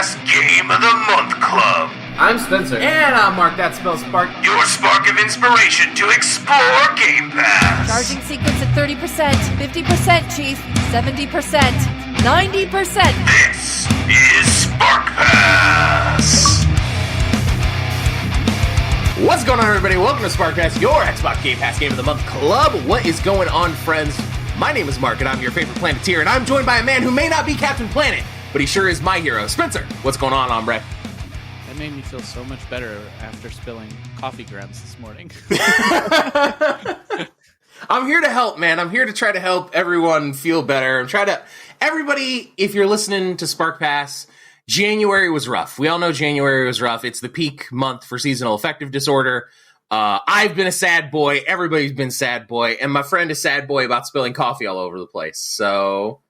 SparkPass Game of the Month Club. I'm Spencer. And I'm Mark, that spells Spark. Your spark of inspiration to explore Game Pass. Charging sequence at 30%, 50%, Chief, 70%, 90%. This is SparkPass. What's going on, everybody? Welcome to SparkPass, your Xbox Game Pass Game of the Month Club. What is going on, friends? My name is Mark, and I'm your favorite Planeteer, and I'm joined by a man who may not be Captain Planet, but he sure is my hero. Spencer, what's going on, hombre? That made me feel so much better after spilling coffee grounds this morning. I'm here to help, man. I'm here to try to help everyone feel better. Everybody, if you're listening to SparkPass, January was rough. We all know January was rough. It's the peak month for seasonal affective disorder. I've been a sad boy. Everybody's been sad boy. And my friend is sad boy about spilling coffee all over the place. So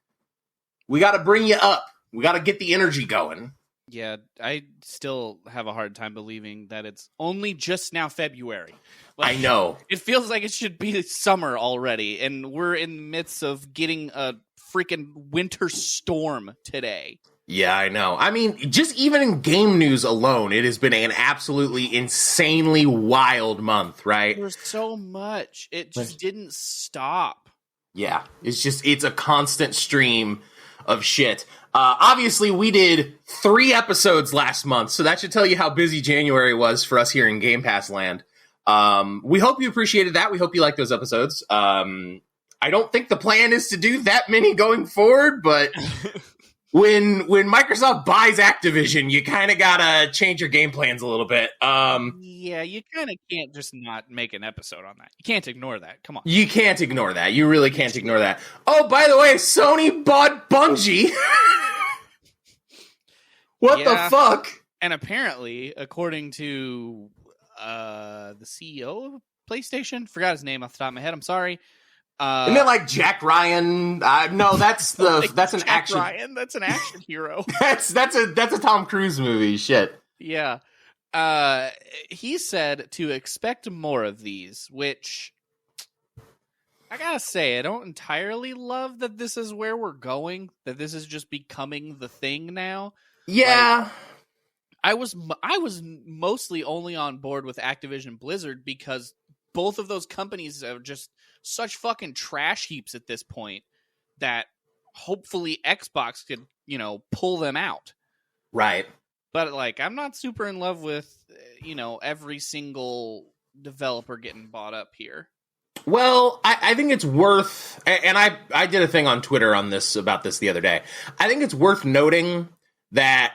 we got to bring you up. We got to get the energy going. Yeah, I still have a hard time believing that it's only just now February. I know. It feels like it should be summer already, and we're in the midst of getting a freaking winter storm today. Yeah, I know. I mean, just even in game news alone, it has been an absolutely insanely wild month, right? There's so much. It just didn't stop. Yeah, it's a constant stream of shit. Obviously, we did 3 episodes last month, so that should tell you how busy January was for us here in Game Pass land. We hope you appreciated that. We hope you liked those episodes. I don't think the plan is to do that many going forward, but when Microsoft buys Activision, you kind of gotta change your game plans a little bit. Yeah, you kind of can't just not make an episode on that. You can't ignore that. Come on. You can't ignore that. You really can't ignore that. Oh, by the way, Sony bought Bungie. What the fuck? And apparently, according to the CEO of PlayStation, forgot his name off the top of my head. I'm sorry. Isn't it like Jack Ryan? No, that's an Jack action. Ryan, that's an action hero. that's a Tom Cruise movie. Shit. Yeah. He said to expect more of these, which I gotta say, I don't entirely love that this is where we're going. That this is just becoming the thing now. Yeah. I was mostly only on board with Activision Blizzard because both of those companies are just such fucking trash heaps at this point that hopefully Xbox could, pull them out. Right. But I'm not super in love with, every single developer getting bought up here. Well, I think it's worth, and I did a thing on Twitter about this the other day. I think it's worth noting that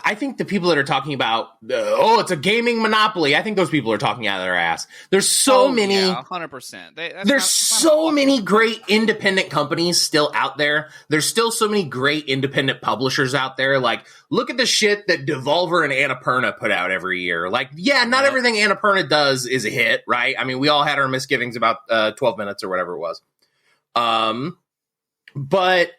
I think the people that are talking about, it's a gaming monopoly, I think those people are talking out of their ass. There's so many... Yeah, 100%. There's so many great independent companies still out there. There's still so many great independent publishers out there. Look at the shit that Devolver and Annapurna put out every year. Not everything Annapurna does is a hit, right? I mean, we all had our misgivings about 12 minutes or whatever it was. But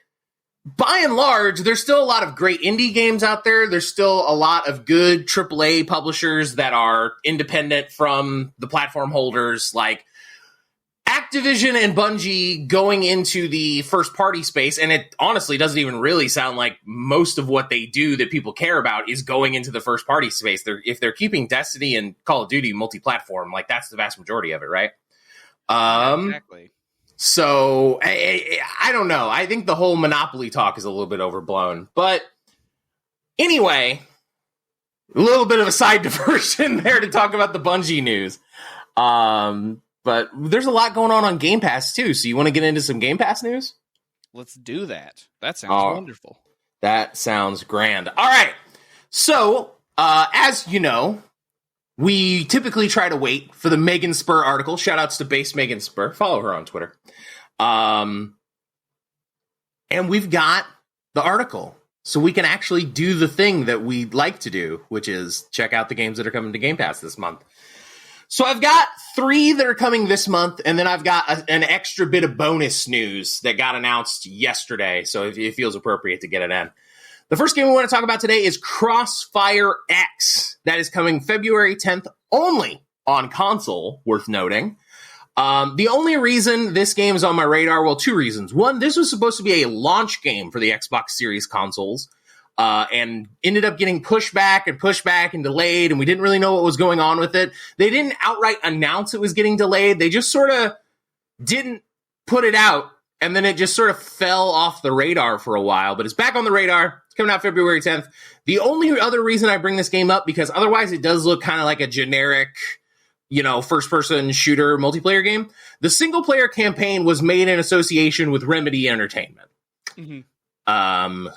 by and large, there's still a lot of great indie games out there. There's still a lot of good AAA publishers that are independent from the platform holders. Like Activision and Bungie going into the first-party space, and it honestly doesn't even really sound like most of what they do that people care about is going into the first-party space. If they're keeping Destiny and Call of Duty multi-platform, that's the vast majority of it, right? Exactly. So, I don't know. I think the whole monopoly talk is a little bit overblown. But anyway, a little bit of a side diversion there to talk about the Bungie news. But there's a lot going on Game Pass, too. So you want to get into some Game Pass news? Let's do that. That sounds wonderful. That sounds grand. All right. So, as you know, we typically try to wait for the Megan Spur article. Shoutouts to base Megan Spur. Follow her on Twitter. And we've got the article. So we can actually do the thing that we like to do, which is check out the games that are coming to Game Pass this month. So I've got 3 that are coming this month, and then I've got an extra bit of bonus news that got announced yesterday. So it feels appropriate to get it in. The first game we want to talk about today is Crossfire X. That is coming February 10th only on console, worth noting. The only reason this game is on my radar, well, 2 reasons. One, this was supposed to be a launch game for the Xbox Series consoles. and ended up getting pushed back and delayed, and we didn't really know what was going on with it. They didn't outright announce it was getting delayed. They just sort of didn't put it out, and then it just sort of fell off the radar for a while, but it's back on the radar. It's coming out February 10th. The only other reason I bring this game up, because otherwise it does look kind of like a generic, first-person shooter multiplayer game. The single-player campaign was made in association with Remedy Entertainment,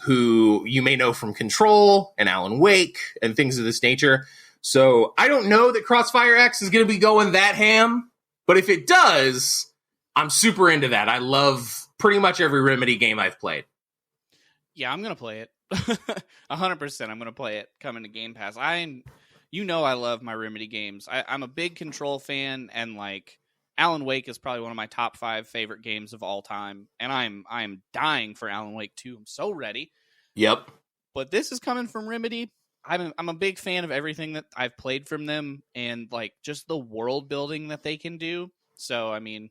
who you may know from Control and Alan Wake and things of this nature. So I don't know that Crossfire X is going to be going that ham, but if it does, I'm super into that. I love pretty much every Remedy game I've played. Yeah, I'm going to play it. 100%. I'm going to play it coming to Game Pass. I love my Remedy games. I'm a big Control fan, and Alan Wake is probably one of my top 5 favorite games of all time, and I'm dying for Alan Wake 2. I'm so ready. Yep. But this is coming from Remedy. I'm a big fan of everything that I've played from them, and just the world building that they can do. So I mean,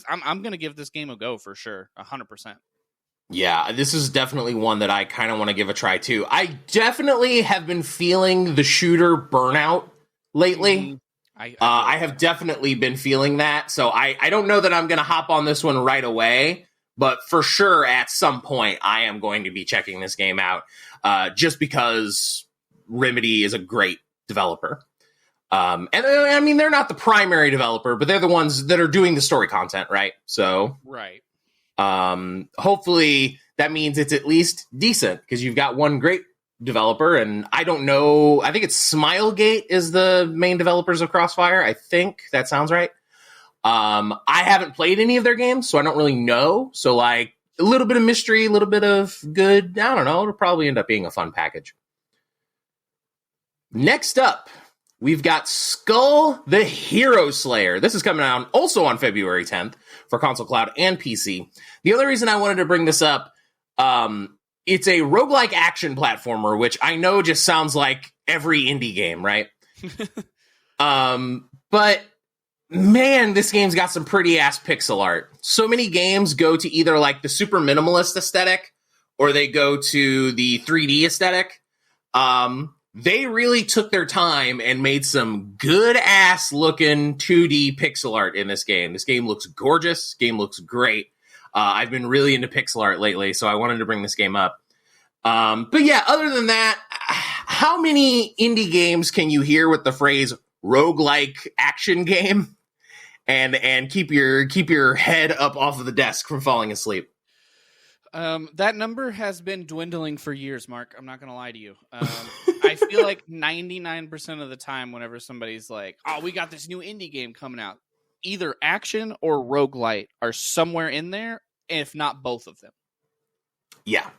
I'm going to give this game a go for sure, 100%. Yeah, this is definitely one that I kind of want to give a try too. I definitely have been feeling the shooter burnout lately. I have definitely been feeling that. So I don't know that I'm going to hop on this one right away, but for sure at some point I am going to be checking this game out just because Remedy is a great developer. And I mean, they're not the primary developer, but they're the ones that are doing the story content, right? So, right. Hopefully that means it's at least decent, because you've got one great developer, and I don't know, I think it's Smilegate is the main developers of Crossfire. I think that sounds right. I haven't played any of their games, so I don't really know. So a little bit of mystery, a little bit of good, I don't know, it'll probably end up being a fun package. Next up, we've got Skull the Hero Slayer. This is coming out also on February 10th for console, cloud, and PC. The other reason I wanted to bring this up, it's a roguelike action platformer, which I know just sounds like every indie game, right? But man, this game's got some pretty ass pixel art. So many games go to either the super minimalist aesthetic or they go to the 3D aesthetic. They really took their time and made some good ass looking 2D pixel art in this game. This game looks gorgeous. This game looks great. I've been really into pixel art lately, so I wanted to bring this game up. But yeah, other than that, how many indie games can you hear with the phrase roguelike action game and keep your head up off of the desk from falling asleep? That number has been dwindling for years, Mark. I'm not going to lie to you. I feel like 99% of the time whenever somebody's like, oh, we got this new indie game coming out, either action or roguelite are somewhere in there, if not both of them. Yeah.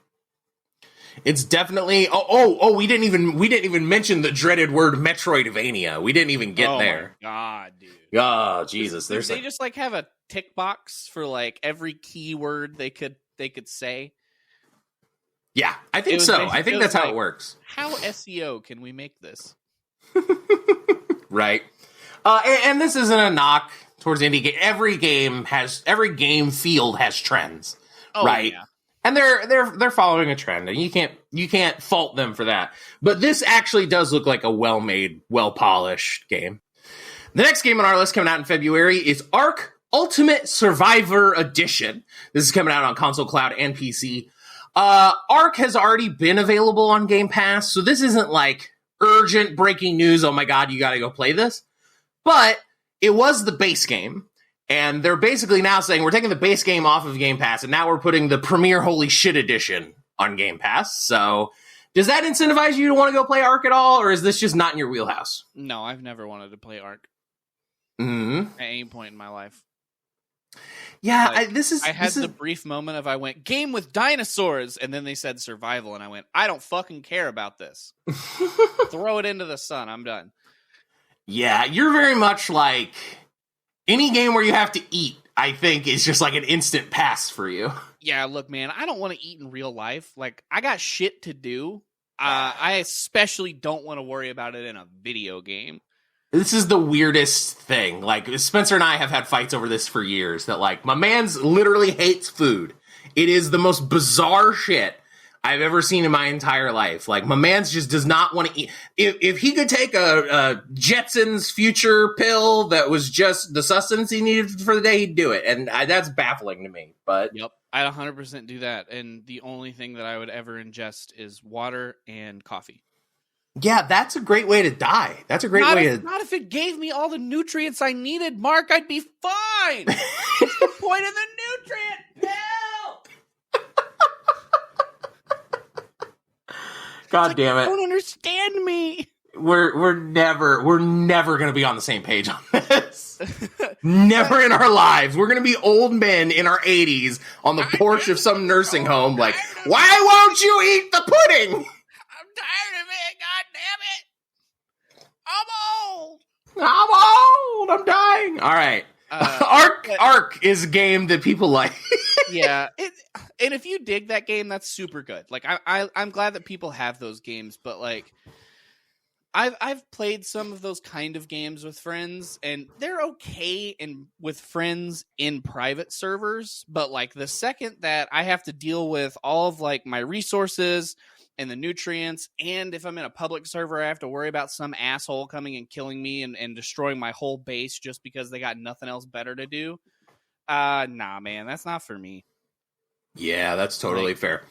It's definitely we didn't even mention the dreaded word Metroidvania. We didn't even get there. Oh my god, dude. Oh, Jesus. They just have a tick box for every keyword they could say. Yeah, I think so. I think that's how it works. How SEO can we make this? Right. And this isn't a knock towards indie game. Every game field has trends, right? Yeah. And they're following a trend, and you can't fault them for that. But this actually does look like a well-made, well-polished game. The next game on our list coming out in February is Ark Ultimate Survivor Edition. This is coming out on console, cloud, and PC. Ark has already been available on Game Pass, so this isn't urgent breaking news. Oh my god, you gotta go play this. But it was the base game, and they're basically now saying we're taking the base game off of Game Pass, and now we're putting the Premier Holy Shit Edition on Game Pass. So does that incentivize you to want to go play Ark at all, or is this just not in your wheelhouse? No, I've never wanted to play Ark. Mm-hmm. At any point in my life. Yeah, I had the brief moment of I went, game with dinosaurs, and then they said survival, and I went, I don't fucking care about this. Throw it into the sun, I'm done. Yeah, you're very much any game where you have to eat, I think, is just an instant pass for you. Yeah, look, man, I don't want to eat in real life. I got shit to do. I especially don't want to worry about it in a video game. This is the weirdest thing. Spencer and I have had fights over this for years, that my man's literally hates food. It is the most bizarre shit. I've ever seen in my entire life. Like, my man's just does not want to eat. If he could take a Jetsons future pill that was just the sustenance he needed for the day, he'd do it. And that's baffling to me. But Yep, I'd 100% do that. And the only thing that I would ever ingest is water and coffee. yeah, that's a great way to die. That's a great way to... Not if it gave me all the nutrients I needed, Mark. I'd be fine. What's the point of the nutrient pill? God damn it. You don't understand me. We're never going to be on the same page on this. Never in our lives. We're going to be old men in our 80s on the porch of some nursing home like, why won't you eat the pudding? I'm tired of it. God damn it. I'm old. I'm old. I'm dying. All right. Ark is a game that people like. Yeah. And if you dig that game, that's super good. Like, I'm glad that people have those games, but like, I've played some of those kind of games with friends, and they're okay with friends in private servers. But like, the second that I have to deal with all of like my resources and the nutrients, and if I'm in a public server, I have to worry about some asshole coming and killing me and destroying my whole base just because they got nothing else better to do. Nah, man, that's not for me. Yeah, that's totally fair.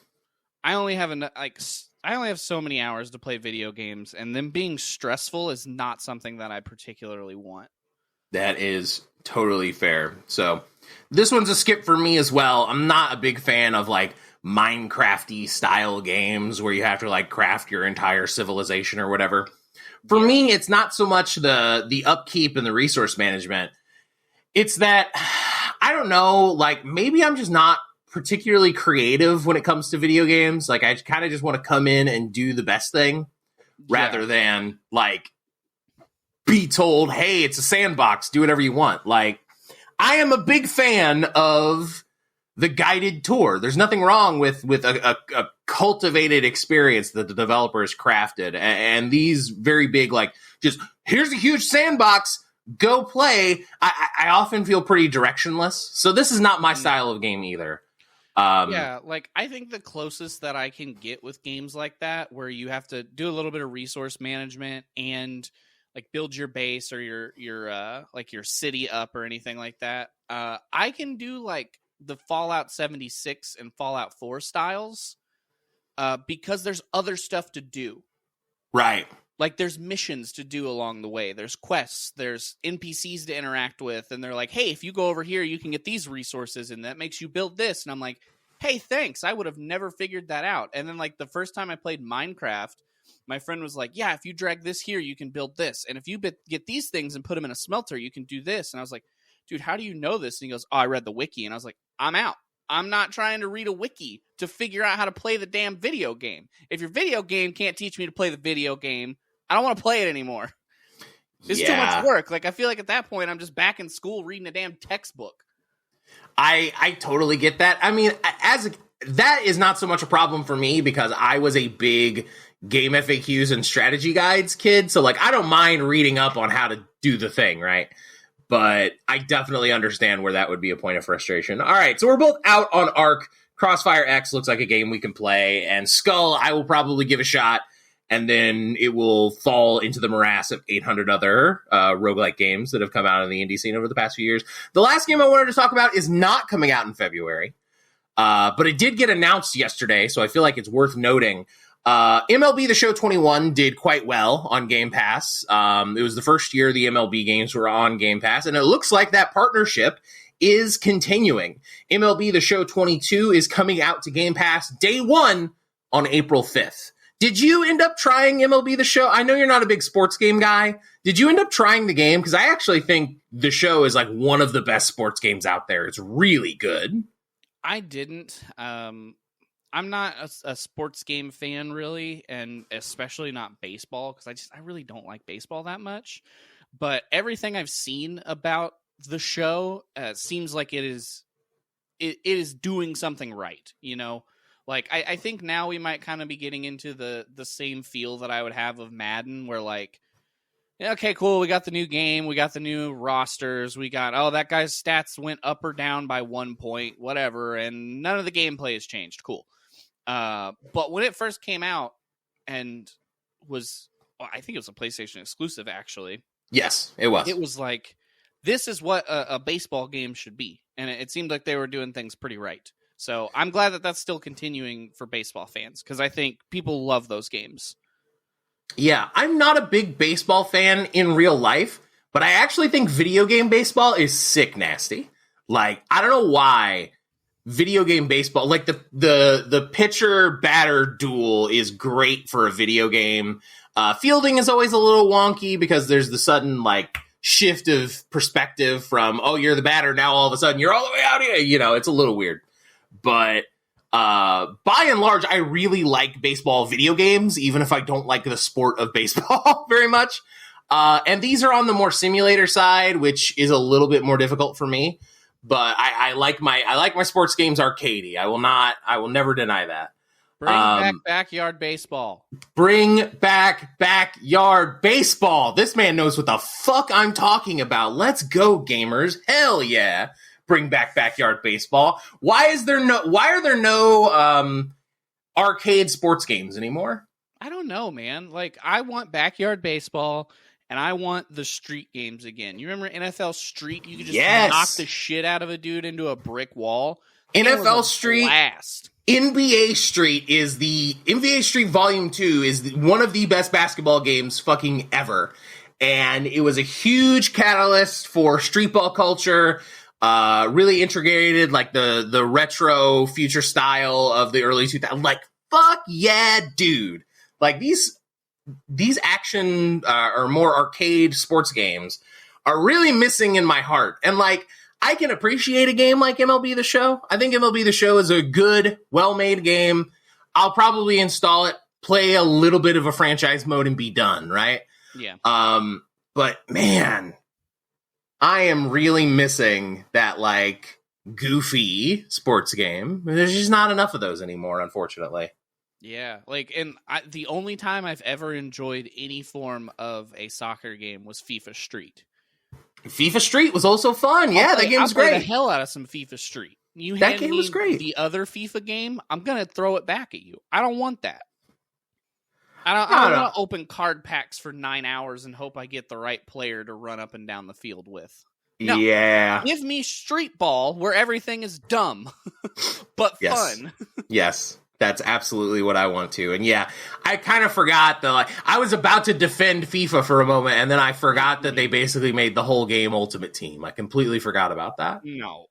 I only have so many hours to play video games, and them being stressful is not something that I particularly want. That is totally fair. So this one's a skip for me as well. I'm not a big fan of like Minecraft-y style games where you have to like craft your entire civilization or whatever. For me, it's not so much the upkeep and the resource management. It's that, I don't know, like maybe I'm just not particularly creative when it comes to video games. Like, I kind of just want to come in and do the best thing rather than like be told, hey, it's a sandbox, do whatever you want. Like, I am a big fan of the guided tour. There's nothing wrong with a cultivated experience that the developers crafted. And these very big, like, just here's a huge sandbox, go play. I often feel pretty directionless. So this is not my style of game either. Yeah, like, I think the closest that I can get with games like that, where you have to do a little bit of resource management and like build your base or your like your city up or anything like that, I can do like the Fallout 76 and Fallout 4 styles, because there's other stuff to do. Right. Like, there's missions to do along the way. There's quests. There's NPCs to interact with. And they're like, hey, if you go over here, you can get these resources, and that makes you build this. And I'm like, hey, thanks. I would have never figured that out. And then, like, the first time I played Minecraft, my friend was like, yeah, if you drag this here, you can build this. And if you get these things and put them in a smelter, you can do this. And I was like, dude, how do you know this? And he goes, oh, I read the wiki. And I was like, I'm out. I'm not trying to read a wiki to figure out how to play the damn video game. If your video game can't teach me to play the video game, I don't want to play it anymore. It's too much work. Like, I feel like at that point, I'm just back in school reading a damn textbook. I totally get that. I mean, that is not so much a problem for me because I was a big game FAQs and strategy guides kid. So, like, I don't mind reading up on how to do the thing, right? But I definitely understand where that would be a point of frustration. All right, so we're both out on Ark. Crossfire X looks like a game we can play. And Skull, I will probably give a shot. And then it will fall into the morass of 800 other roguelike games that have come out in the indie scene over the past few years. The last game I wanted to talk about is not coming out in February, but it did get announced yesterday, so I feel like it's worth noting. MLB The Show 21 did quite well on Game Pass. It was the first year the MLB games were on Game Pass, and it looks like that partnership is continuing. MLB The Show 22 is coming out to Game Pass day one on April 5th. Did you end up trying MLB The Show? I know you're not a big sports game guy. Did you end up trying the game? Because I actually think The Show is like one of the best sports games out there. It's really good. I didn't. I'm not a sports game fan, really, and especially not baseball, because I really don't like baseball that much. But everything I've seen about The Show seems like it is doing something right, you know? Like, I think now we might kind of be getting into the same feel that I would have of Madden, where, like, okay, cool, we got the new game, we got the new rosters, we got, oh, that guy's stats went up or down by 1 point, whatever, and none of the gameplay has changed. Cool. But when it first came out and I think it was a PlayStation exclusive, actually. Yes, it was. It was like, this is what a baseball game should be. And it seemed like they were doing things pretty right. So I'm glad that that's still continuing for baseball fans, because I think people love those games. Yeah, I'm not a big baseball fan in real life, but I actually think video game baseball is sick nasty. Like, I don't know why video game baseball, like the pitcher batter duel is great for a video game. Fielding is always a little wonky because there's the sudden like shift of perspective from, oh, you're the batter, now all of a sudden you're all the way out here. You know, it's a little weird. But by and large, I really like baseball video games, even if I don't like the sport of baseball very much. And these are on the more simulator side, which is a little bit more difficult for me. But I like my sports games arcadey. I will never deny that. Bring back backyard baseball. Bring back backyard baseball. This man knows what the fuck I'm talking about. Let's go, gamers. Hell yeah. Bring back backyard baseball. Why are there no arcade sports games anymore? I don't know, man. Like, I want backyard baseball, and I want the street games again. You remember NFL Street? You could just knock the shit out of a dude into a brick wall. NFL Street. Blast. NBA Street Volume 2 is one of the best basketball games fucking ever. And it was a huge catalyst for street ball culture. Really integrated like the retro future style of the early 2000s. Like, fuck yeah, dude. Like these action or more arcade sports games are really missing in my heart. And like, I can appreciate a game like MLB The Show. I think MLB The Show is a good, well-made game. I'll probably install it, play a little bit of a franchise mode, and be done, right? Yeah. But man, I am really missing that like goofy sports game. There's just not enough of those anymore, unfortunately. Yeah, like, and the only time I've ever enjoyed any form of a soccer game was FIFA Street. FIFA Street was also fun. Yeah, that game was great. I played the hell out of some FIFA Street. That game was great. The other FIFA game, I'm gonna throw it back at you. I don't want that. I don't want to open card packs for 9 hours and hope I get the right player to run up and down the field with. No, yeah. Give me street ball where everything is dumb, but fun. Yes. That's absolutely what I want to. And yeah, I kind of forgot I was about to defend FIFA for a moment, and then I forgot that they basically made the whole game Ultimate Team. I completely forgot about that. No.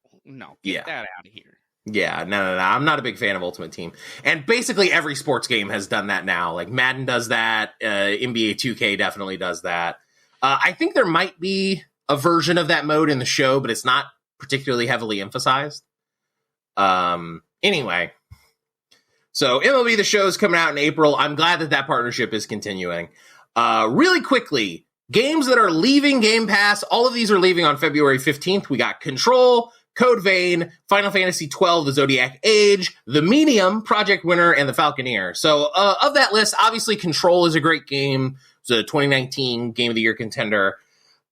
Get that out of here. Yeah, no. I'm not a big fan of Ultimate Team. And basically every sports game has done that now. Like Madden does that. NBA 2K definitely does that. I think there might be a version of that mode in the show, but it's not particularly heavily emphasized. Anyway. So MLB The Show is coming out in April. I'm glad that partnership is continuing. Really quickly, games that are leaving Game Pass. All of these are leaving on February 15th. We got Control, Code Vein, Final Fantasy XII, The Zodiac Age, The Medium, Project Winter, and The Falconeer. So of that list, obviously Control is a great game. It's a 2019 Game of the Year contender.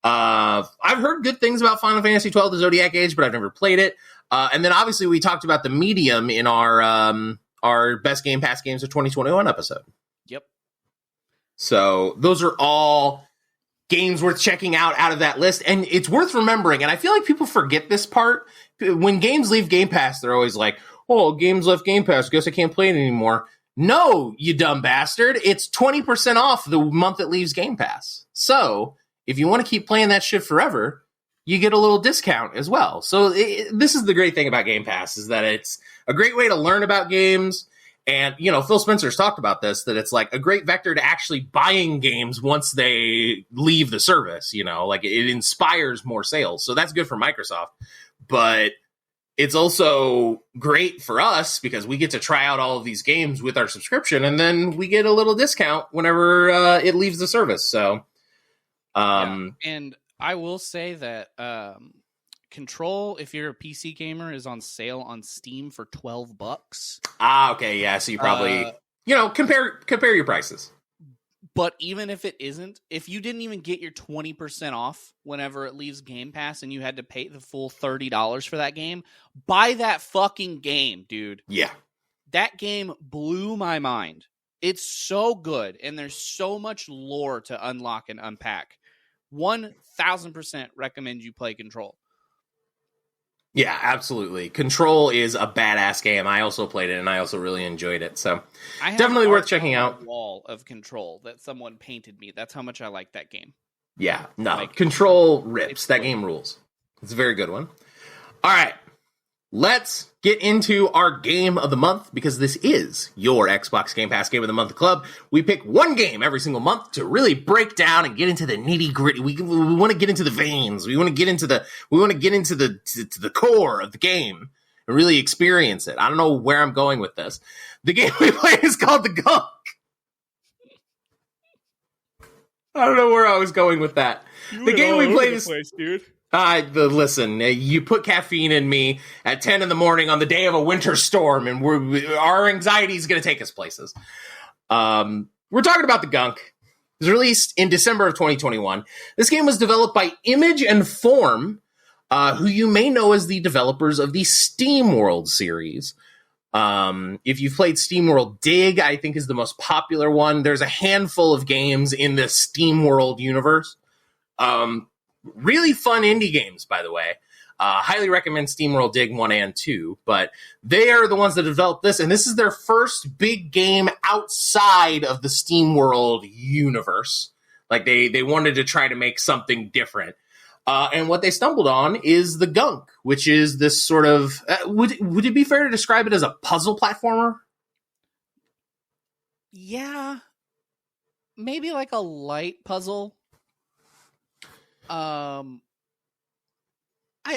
I've heard good things about Final Fantasy XII, The Zodiac Age, but I've never played it. And then obviously we talked about The Medium in our best Game Pass games of 2021 episode. Yep. So those are all games worth checking out of that list. And it's worth remembering. And I feel like people forget this part. When games leave Game Pass, they're always like, oh, games left Game Pass. Guess I can't play it anymore. No, you dumb bastard. It's 20% off the month it leaves Game Pass. So if you want to keep playing that shit forever, you get a little discount as well. So this is the great thing about Game Pass, is that it's a great way to learn about games. And, Phil Spencer's talked about this, that it's like a great vector to actually buying games once they leave the service, like it inspires more sales. So that's good for Microsoft. But it's also great for us because we get to try out all of these games with our subscription, and then we get a little discount whenever it leaves the service. So, and I will say that Control, if you're a PC gamer, is on sale on Steam for $12. Okay, yeah. So you probably, compare your prices. But even if it isn't, if you didn't even get your 20% off whenever it leaves Game Pass and you had to pay the full $30 for that game, buy that fucking game, dude. Yeah. That game blew my mind. It's so good, and there's so much lore to unlock and unpack. 1,000% recommend you play Control. Yeah, absolutely. Control is a badass game. I also played it, and I also really enjoyed it. So definitely worth checking out. Wall of Control that someone painted me. That's how much I like that game. Yeah, no, Control rips. That game rules. It's a very good one. All right, let's get into our game of the month, because this is your Xbox Game Pass Game of the Month Club. We pick one game every single month to really break down and get into the nitty gritty. We want to get into the veins. We want to get into the core of the game and really experience it. I don't know where I'm going with this. The game we play is called the Gunk. I don't know where I was going with that. The game we play is, dude. Listen, you put caffeine in me at 10 in the morning on the day of a winter storm, and our anxiety is going to take us places. We're talking about the Gunk. It was released in December of 2021. This game was developed by Image and Form, who you may know as the developers of the SteamWorld series. If you've played SteamWorld Dig, I think is the most popular one. There's a handful of games in the SteamWorld universe. Really fun indie games, by the way. Highly recommend SteamWorld Dig 1 and 2, but they are the ones that developed this, and this is their first big game outside of the SteamWorld universe. Like, they wanted to try to make something different. And what they stumbled on is the Gunk, which is this sort of... would it be fair to describe it as a puzzle platformer? Yeah. Maybe like a light puzzle. I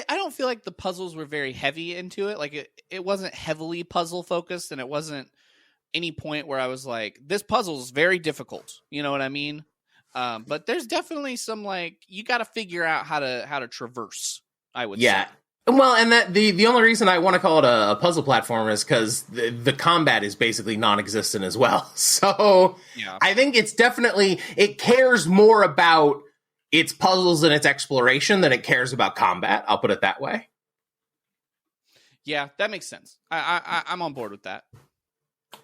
don't feel like the puzzles were very heavy into it. Like it wasn't heavily puzzle focused, and it wasn't any point where I was like, this puzzle is very difficult. You know what I mean? But there's definitely some, like, you got to figure out how to traverse, I would say. Well, and that the only reason I want to call it a puzzle platformer is because the combat is basically non-existent as well. So yeah. I think it's definitely, it cares more about its puzzles and its exploration than it cares about combat. I'll put it that way. Yeah, that makes sense. I'm on board with that.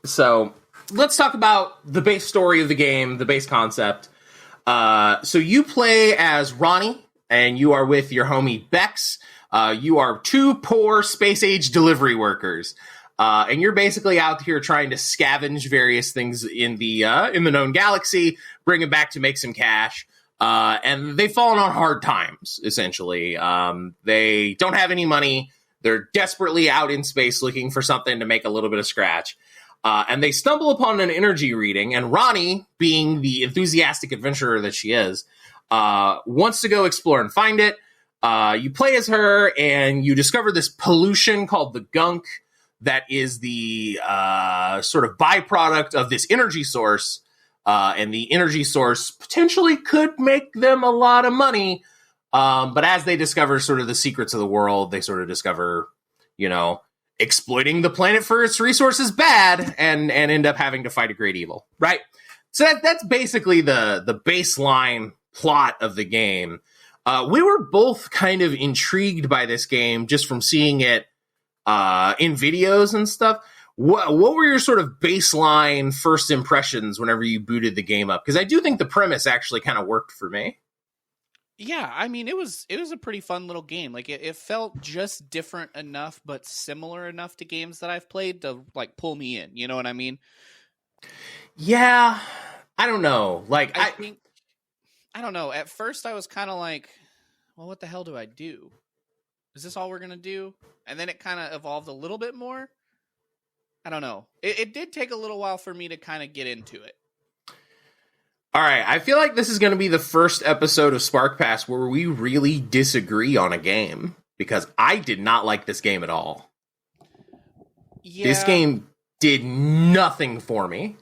So let's talk about the base story of the game, the base concept. So you play as Ronnie, and you are with your homie Bex. You are two poor space-age delivery workers. And you're basically out here trying to scavenge various things in the known galaxy, bring it back to make some cash. And they've fallen on hard times, essentially. They don't have any money. They're desperately out in space looking for something to make a little bit of scratch. And they stumble upon an energy reading, and Ronnie, being the enthusiastic adventurer that she is, wants to go explore and find it. You play as her, and you discover this pollution called the Gunk that is the sort of byproduct of this energy source. And the energy source potentially could make them a lot of money. But as they discover sort of the secrets of the world, they sort of discover, exploiting the planet for its resources bad and end up having to fight a great evil, right? So that's basically the baseline plot of the game. We were both kind of intrigued by this game just from seeing it in videos and stuff. What were your sort of baseline first impressions whenever you booted the game up? Because I do think the premise actually kind of worked for me. Yeah, I mean, it was a pretty fun little game. Like, it felt just different enough, but similar enough to games that I've played to, like, pull me in. You know what I mean? Yeah, I don't know. Like, I don't know. At first, I was kind of like, well, what the hell do I do? Is this all we're going to do? And then it kind of evolved a little bit more. I don't know. It did take a little while for me to kind of get into it. All right, I feel like this is going to be the first episode of SPARCPass where we really disagree on a game, because I did not like this game at all. Yeah. This game did nothing for me.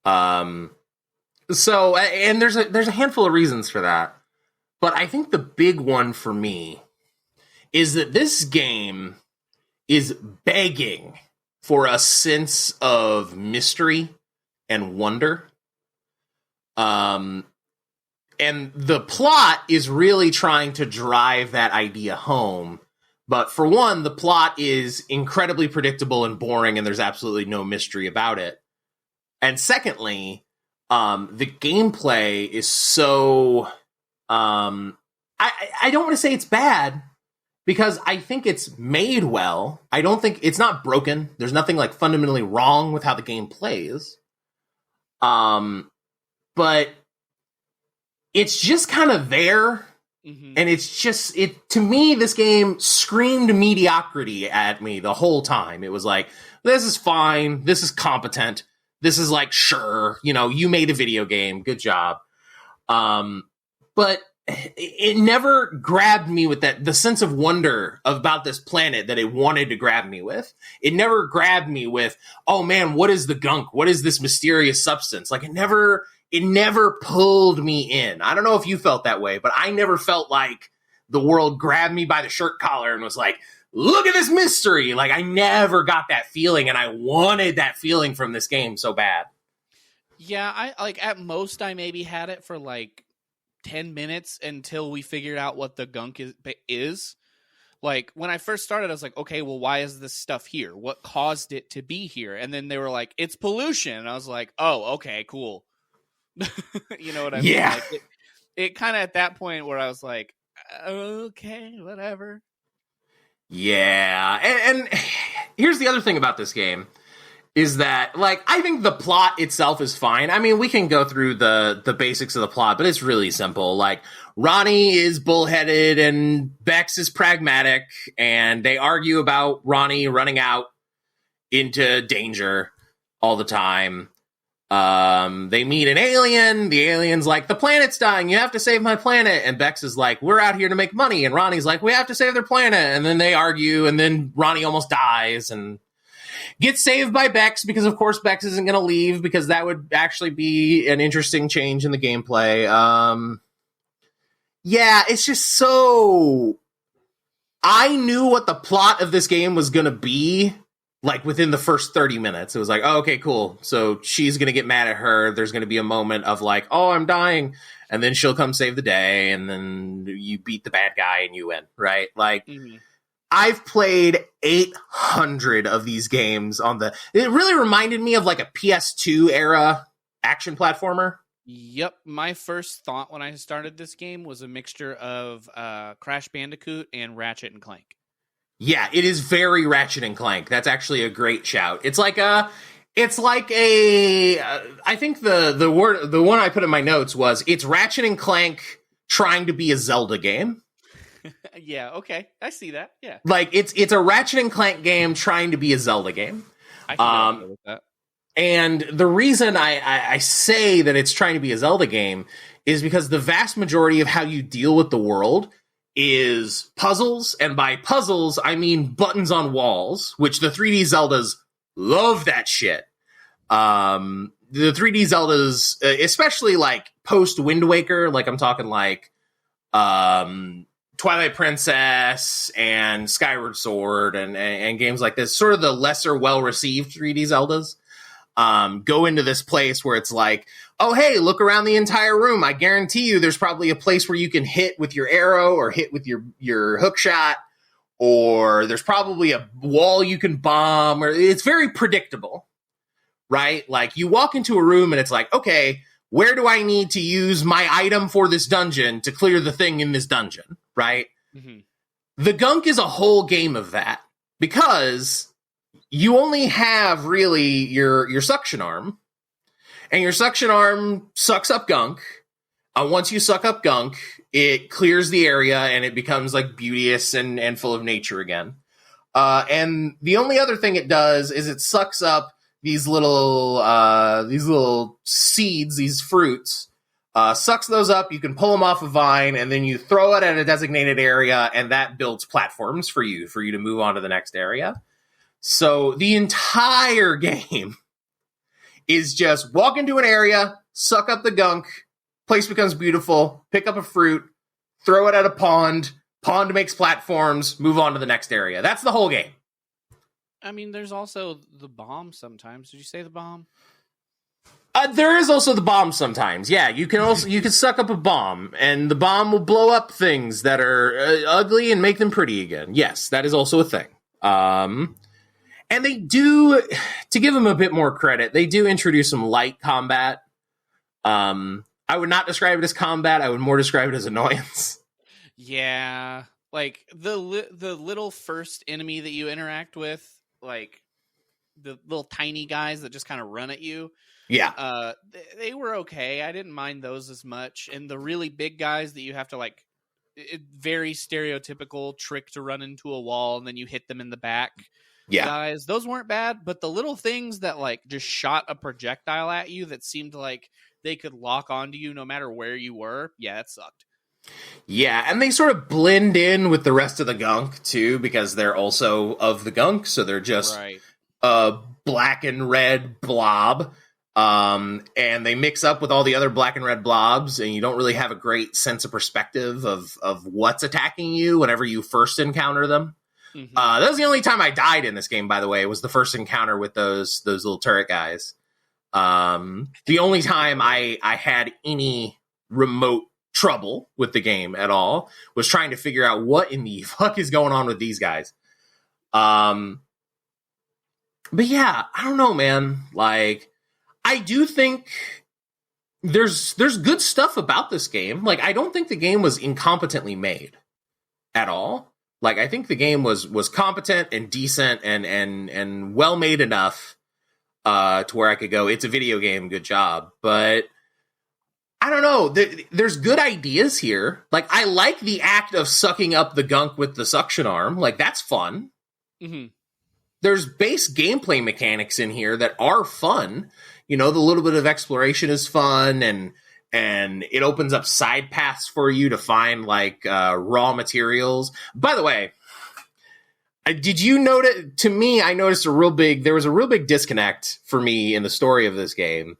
So, and there's a handful of reasons for that, but I think the big one for me is that this game is begging for a sense of mystery and wonder. And the plot is really trying to drive that idea home, But for one, the plot is incredibly predictable and boring, and there's absolutely no mystery about it. And secondly, the gameplay is so... I don't want to say it's bad, because I think it's made well. I don't think... It's not broken. There's nothing, like, fundamentally wrong with how the game plays. But it's just kind of there... And it's just, to me, this game screamed mediocrity at me the whole time. It was like, this is fine. This is competent. This is like, sure, you made a video game. Good job. But it never grabbed me with the sense of wonder about this planet that it wanted to grab me with. It never grabbed me with, oh man, what is the gunk? What is this mysterious substance? Like, it never pulled me in. I don't know if you felt that way, but I never felt like the world grabbed me by the shirt collar and was like, look at this mystery. Like, I never got that feeling, and I wanted that feeling from this game so bad. Yeah, at most I maybe had it for like 10 minutes until we figured out what the gunk is. Like, when I first started, I was like, okay, well, why is this stuff here? What caused it to be here? And then they were like, it's pollution. And I was like, oh, okay, cool. You know what I mean? Yeah. Like it kind of at that point where I was like, okay, whatever. Yeah. And here's the other thing about this game is that, like, I think the plot itself is fine. I mean, we can go through the basics of the plot, but it's really simple. Like, Ronnie is bullheaded and Bex is pragmatic, and they argue about Ronnie running out into danger all the time. They meet an alien. The alien's like, the planet's dying. You have to save my planet. And Bex is like, we're out here to make money. And Ronnie's like, we have to save their planet. And then they argue, and then Ronnie almost dies and gets saved by Bex, because of course Bex isn't going to leave, because that would actually be an interesting change in the gameplay. Yeah, it's just so... I knew what the plot of this game was going to be, like, within the first 30 minutes. It was like, oh, okay, cool. So she's going to get mad at her. There's going to be a moment of like, oh, I'm dying. And then she'll come save the day. And then you beat the bad guy and you win, right? Like, I've played 800 of these games it really reminded me of like a PS2 era action platformer. Yep. My first thought when I started this game was a mixture of Crash Bandicoot and Ratchet and Clank. Yeah, it is very Ratchet and Clank. That's actually a great shout. I think the one I put in my notes was, it's Ratchet and Clank trying to be a Zelda game. Yeah, okay. I see that. Yeah. Like, it's a Ratchet and Clank game trying to be a Zelda game. I can go with that. And the reason I say that it's trying to be a Zelda game is because the vast majority of how you deal with the world is puzzles, and by puzzles, I mean buttons on walls, which the 3D Zeldas love that shit. The 3D Zeldas, especially like post-Wind Waker, like I'm talking like Twilight Princess and Skyward Sword and games like this, sort of the lesser well-received 3D Zeldas, go into this place where it's like, oh, hey, look around the entire room. I guarantee you there's probably a place where you can hit with your arrow or hit with your hook shot, or there's probably a wall you can bomb, or it's very predictable, right? Like, you walk into a room and it's like, okay, where do I need to use my item for this dungeon to clear the thing in this dungeon, right? Mm-hmm. The Gunk is a whole game of that, because you only have really your suction arm, and your suction arm sucks up gunk. Once you suck up gunk, it clears the area and it becomes like beauteous and full of nature again. And the only other thing it does is it sucks up these little seeds, these fruits, sucks those up. You can pull them off a vine, and then you throw it at a designated area, and that builds platforms for you to move on to the next area. So the entire game is just walk into an area, suck up the gunk, place becomes beautiful, pick up a fruit, throw it at a pond makes platforms, move on to the next area. That's the whole game. I mean, there's also the bomb sometimes. Did you say the bomb? There is also the bomb sometimes. Yeah, you can suck up a bomb, and the bomb will blow up things that are ugly and make them pretty again. Yes, that is also a thing. And they do, to give them a bit more credit, they do introduce some light combat. I would not describe it as combat. I would more describe it as annoyance. Yeah, like the little first enemy that you interact with, like the little tiny guys that just kind of run at you. Yeah. They were okay. I didn't mind those as much. And the really big guys that you have to like, very stereotypical trick to run into a wall and then you hit them in the back. Yeah. Guys, those weren't bad, but the little things that like just shot a projectile at you that seemed like they could lock onto you no matter where you were. Yeah, that sucked. Yeah, and they sort of blend in with the rest of the Gunk too, because they're also of the Gunk, so they're just a black and red blob. And they mix up with all the other black and red blobs, and you don't really have a great sense of perspective of what's attacking you whenever you first encounter them. Mm-hmm. That was the only time I died in this game, by the way, was the first encounter with those little turret guys. The only time I had any remote trouble with the game at all was trying to figure out what in the fuck is going on with these guys. But yeah, I don't know, man. Like, I do think there's good stuff about this game. Like, I don't think the game was incompetently made at all. Like, I think the game was competent and decent and well made enough to where I could go, it's a video game, good job. But I don't know. There's good ideas here. Like, I like the act of sucking up the Gunk with the suction arm. Like, that's fun. Mm-hmm. There's base gameplay mechanics in here that are fun. You know, the little bit of exploration is fun, and it opens up side paths for you to find, like, raw materials. By the way, did you notice, to me, I noticed there was a real big disconnect for me in the story of this game,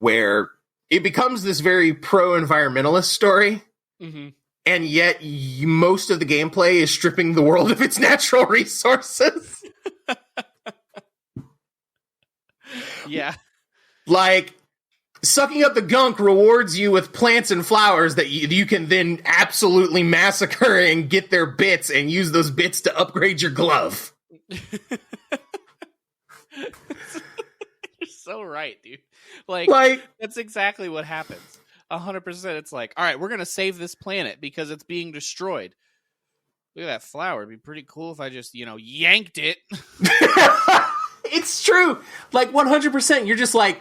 where it becomes this very pro-environmentalist story, mm-hmm. and yet most of the gameplay is stripping the world of its natural resources. Yeah. Like, sucking up the Gunk rewards you with plants and flowers that you can then absolutely massacre and get their bits and use those bits to upgrade your glove. You're so right, dude. Like, that's exactly what happens. 100%. It's like, all right, we're going to save this planet because it's being destroyed. Look at that flower. It'd be pretty cool if I just, yanked it. It's true. Like, 100%. You're just like,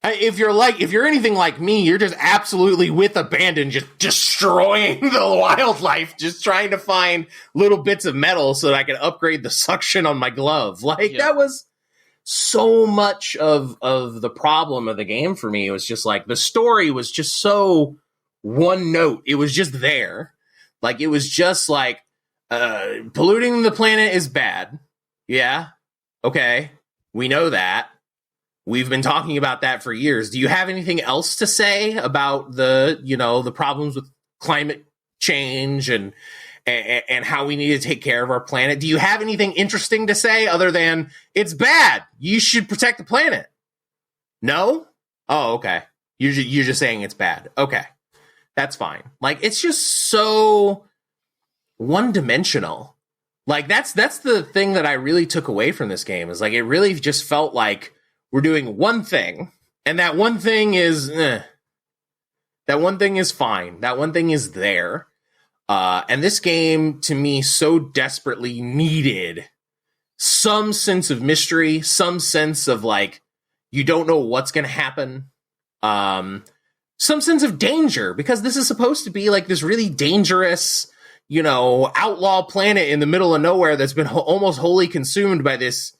if you're anything like me, you're just absolutely with abandon, just destroying the wildlife, just trying to find little bits of metal so that I can upgrade the suction on my glove. Like, That was so much of the problem of the game for me. It was just like, the story was just so one note. It was just there. Like, it was just like, polluting the planet is bad. Yeah. Okay. We know that. We've been talking about that for years. Do you have anything else to say about the problems with climate change and how we need to take care of our planet? Do you have anything interesting to say other than it's bad? You should protect the planet. No? Oh, okay. You're just saying it's bad. Okay. That's fine. Like, it's just so one-dimensional. Like, that's the thing that I really took away from this game, is like, it really just felt like we're doing one thing, and that one thing is, that one thing is fine. That one thing is there. And this game, to me, so desperately needed some sense of mystery, some sense of, like, you don't know what's going to happen. Some sense of danger, because this is supposed to be, like, this really dangerous, outlaw planet in the middle of nowhere that's been almost wholly consumed by this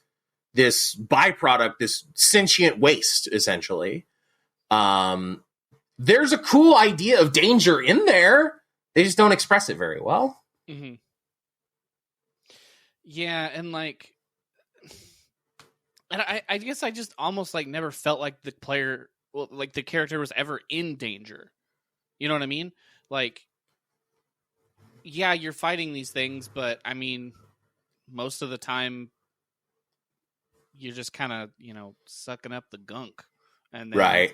byproduct, this sentient waste, essentially. There's a cool idea of danger in there. They just don't express it very well. Mm-hmm. Yeah, and like, and I guess I just almost like never felt like the character was ever in danger. You know what I mean? Like, yeah, you're fighting these things, but I mean, most of the time, you're just kind of, sucking up the Gunk. And then Right.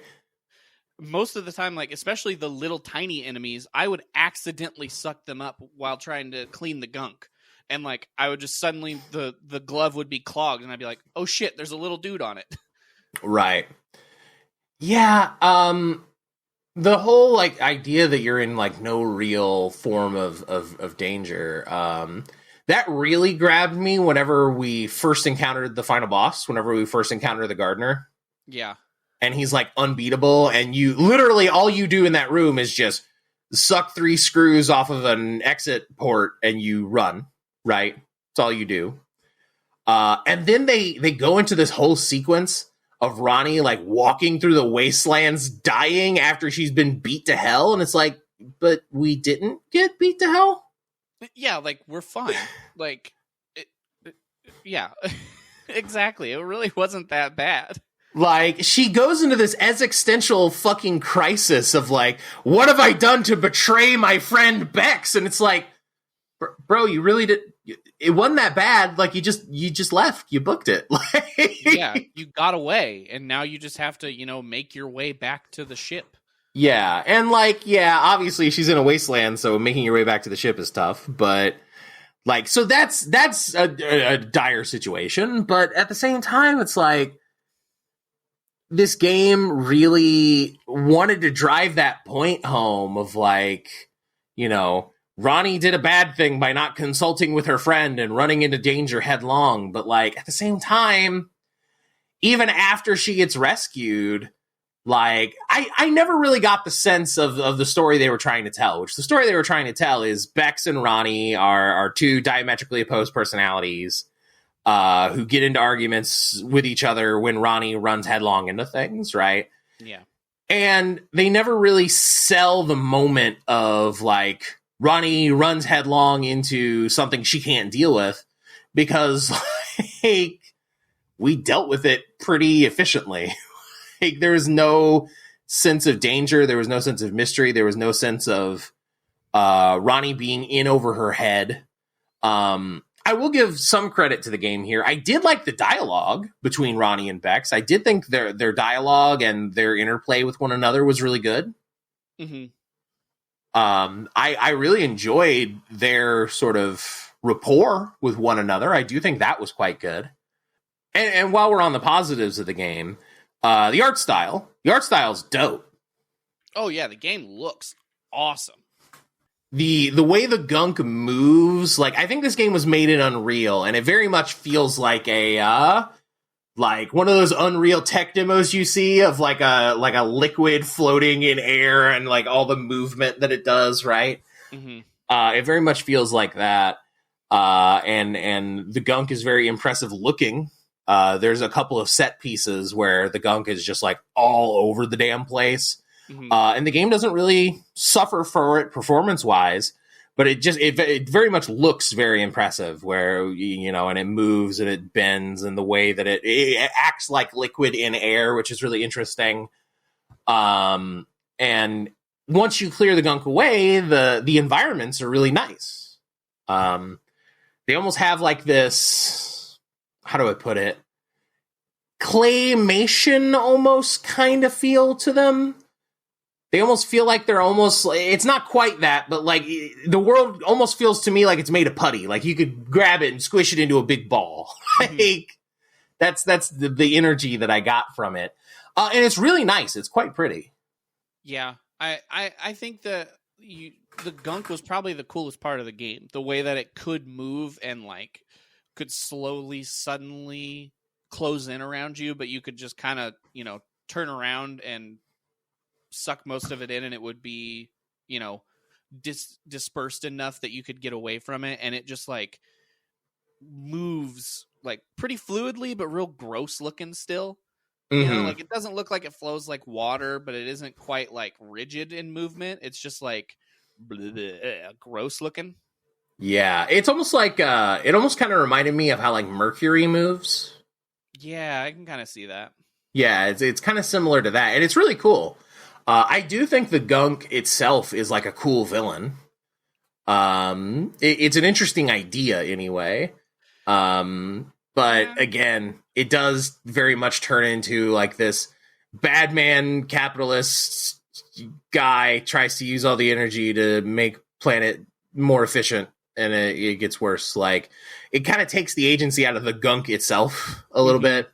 most of the time, like especially the little tiny enemies, I would accidentally suck them up while trying to clean the gunk. And like I would just suddenly the glove would be clogged and I'd be like, oh shit, there's a little dude on it. Right. Yeah, the whole like idea that you're in like no real form of danger, that really grabbed me whenever we first encountered the final boss, whenever we first encountered the gardener. Yeah. And he's like unbeatable, and you literally all you do in that room is just suck 3 screws off of an exit port and you run, right? That's all you do. And then they go into this whole sequence of Ronnie like walking through the wastelands dying after she's been beat to hell, and it's like, but we didn't get beat to hell? Yeah, like we're fine. Like yeah. Exactly. It really wasn't that bad. Like, she goes into this existential fucking crisis of like, what have I done to betray my friend Bex? And it's like, bro, you really did. It wasn't that bad. Like, you just left. You booked it. Yeah, you got away, and now you just have to, make your way back to the ship. Yeah, and like, yeah, obviously she's in a wasteland, so making your way back to the ship is tough. But like, so that's a dire situation. But at the same time, it's like, this game really wanted to drive that point home of like, Ronnie did a bad thing by not consulting with her friend and running into danger headlong. But like at the same time, even after she gets rescued, like I never really got the sense of the story they were trying to tell, which the story they were trying to tell is Bex and Ronnie are 2 diametrically opposed personalities who get into arguments with each other when Ronnie runs headlong into things, right? Yeah. And they never really sell the moment of, like, Ronnie runs headlong into something she can't deal with because, like, we dealt with it pretty efficiently. Like, there was no sense of danger. There was no sense of mystery. There was no sense of Ronnie being in over her head. I will give some credit to the game here. I did like the dialogue between Ronnie and Bex. I did think their dialogue and their interplay with one another was really good. Mm-hmm. I really enjoyed their sort of rapport with one another. I do think that was quite good. And while we're on the positives of the game, the art style's dope. Oh yeah, the game looks awesome. The way the gunk moves, like, I think this game was made in Unreal, and it very much feels like a like one of those Unreal tech demos you see of like a liquid floating in air and like all the movement that it does, right? Mm-hmm. It very much feels like that. And the gunk is very impressive looking. There's a couple of set pieces where the gunk is just like all over the damn place. Mm-hmm. And the game doesn't really suffer for it performance-wise, but it very much looks very impressive where, and it moves and it bends and the way that it acts like liquid in air, which is really interesting. And once you clear the gunk away, the environments are really nice. They almost have like this, how do I put it? Claymation almost kind of feel to them. They almost feel like it's not quite that, but like the world almost feels to me like it's made of putty. Like you could grab it and squish it into a big ball. Like that's the energy that I got from it. And it's really nice. It's quite pretty. Yeah. I think the gunk was probably the coolest part of the game. The way that it could move and like could slowly, suddenly close in around you, but you could just kind of, turn around and suck most of it in and it would be, dispersed enough that you could get away from it. And it just like moves like pretty fluidly, but real gross looking still. Mm-hmm. Like it doesn't look like it flows like water, but it isn't quite like rigid in movement. It's just like gross looking. Yeah. It's almost like, it almost kind of reminded me of how like Mercury moves. Yeah, I can kind of see that. Yeah. It's kind of similar to that. And it's really cool. I do think the gunk itself is like a cool villain. It's an interesting idea anyway. But again, it does very much turn into like this bad man capitalist guy tries to use all the energy to make planet more efficient, and it gets worse. Like, it kind of takes the agency out of the gunk itself a little bit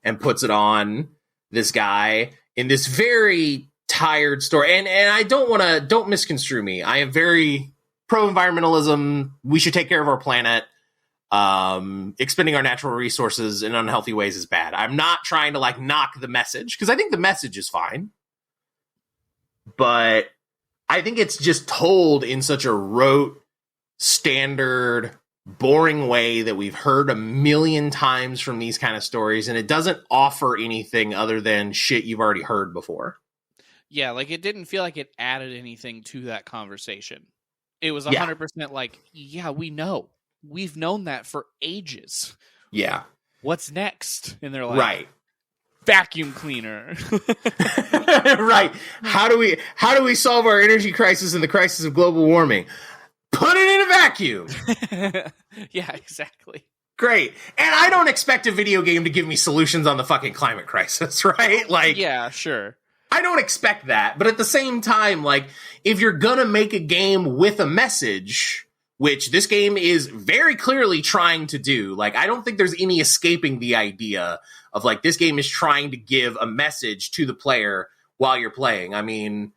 and puts it on this guy in this very tired story. And I don't misconstrue me. I am very pro-environmentalism. We should take care of our planet. Expending our natural resources in unhealthy ways is bad. I'm not trying to like knock the message, because I think the message is fine. But I think it's just told in such a rote, standard, boring way that we've heard a million times from these kind of stories, and it doesn't offer anything other than shit you've already heard before. Yeah, like it didn't feel like it added anything to that conversation. It was 100% like, yeah, we know. We've known that for ages. Yeah. What's next? And they're like, right. Vacuum cleaner. Right. How do we solve our energy crisis and the crisis of global warming? Put it in a vacuum. Yeah, exactly. Great. And I don't expect a video game to give me solutions on the fucking climate crisis, right? Like, yeah, sure. I don't expect that. But at the same time, like, if you're gonna make a game with a message, which this game is very clearly trying to do, like, I don't think there's any escaping the idea of, like, this game is trying to give a message to the player while you're playing. I mean,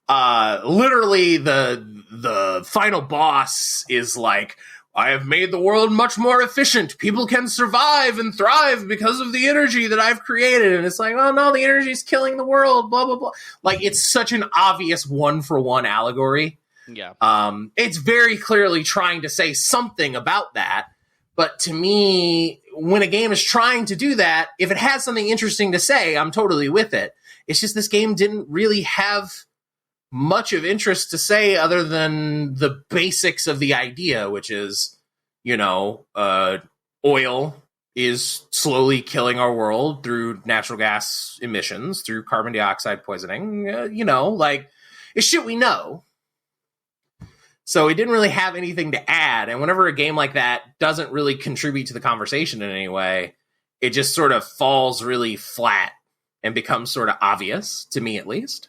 literally the final boss is like, I have made the world much more efficient. People can survive and thrive because of the energy that I've created. And it's like, oh no, the energy is killing the world, blah, blah, blah. Like, it's such an obvious one-for-one allegory. Yeah. It's very clearly trying to say something about that. But to me, when a game is trying to do that, if it has something interesting to say, I'm totally with it. It's just this game didn't really have much of interest to say other than the basics of the idea, which is, you know, oil is slowly killing our world through natural gas emissions, through carbon dioxide poisoning. You know, like, it's shit we know. So it didn't really have anything to add. And whenever a game like that doesn't really contribute to the conversation in any way, it just sort of falls really flat and becomes sort of obvious, to me at least.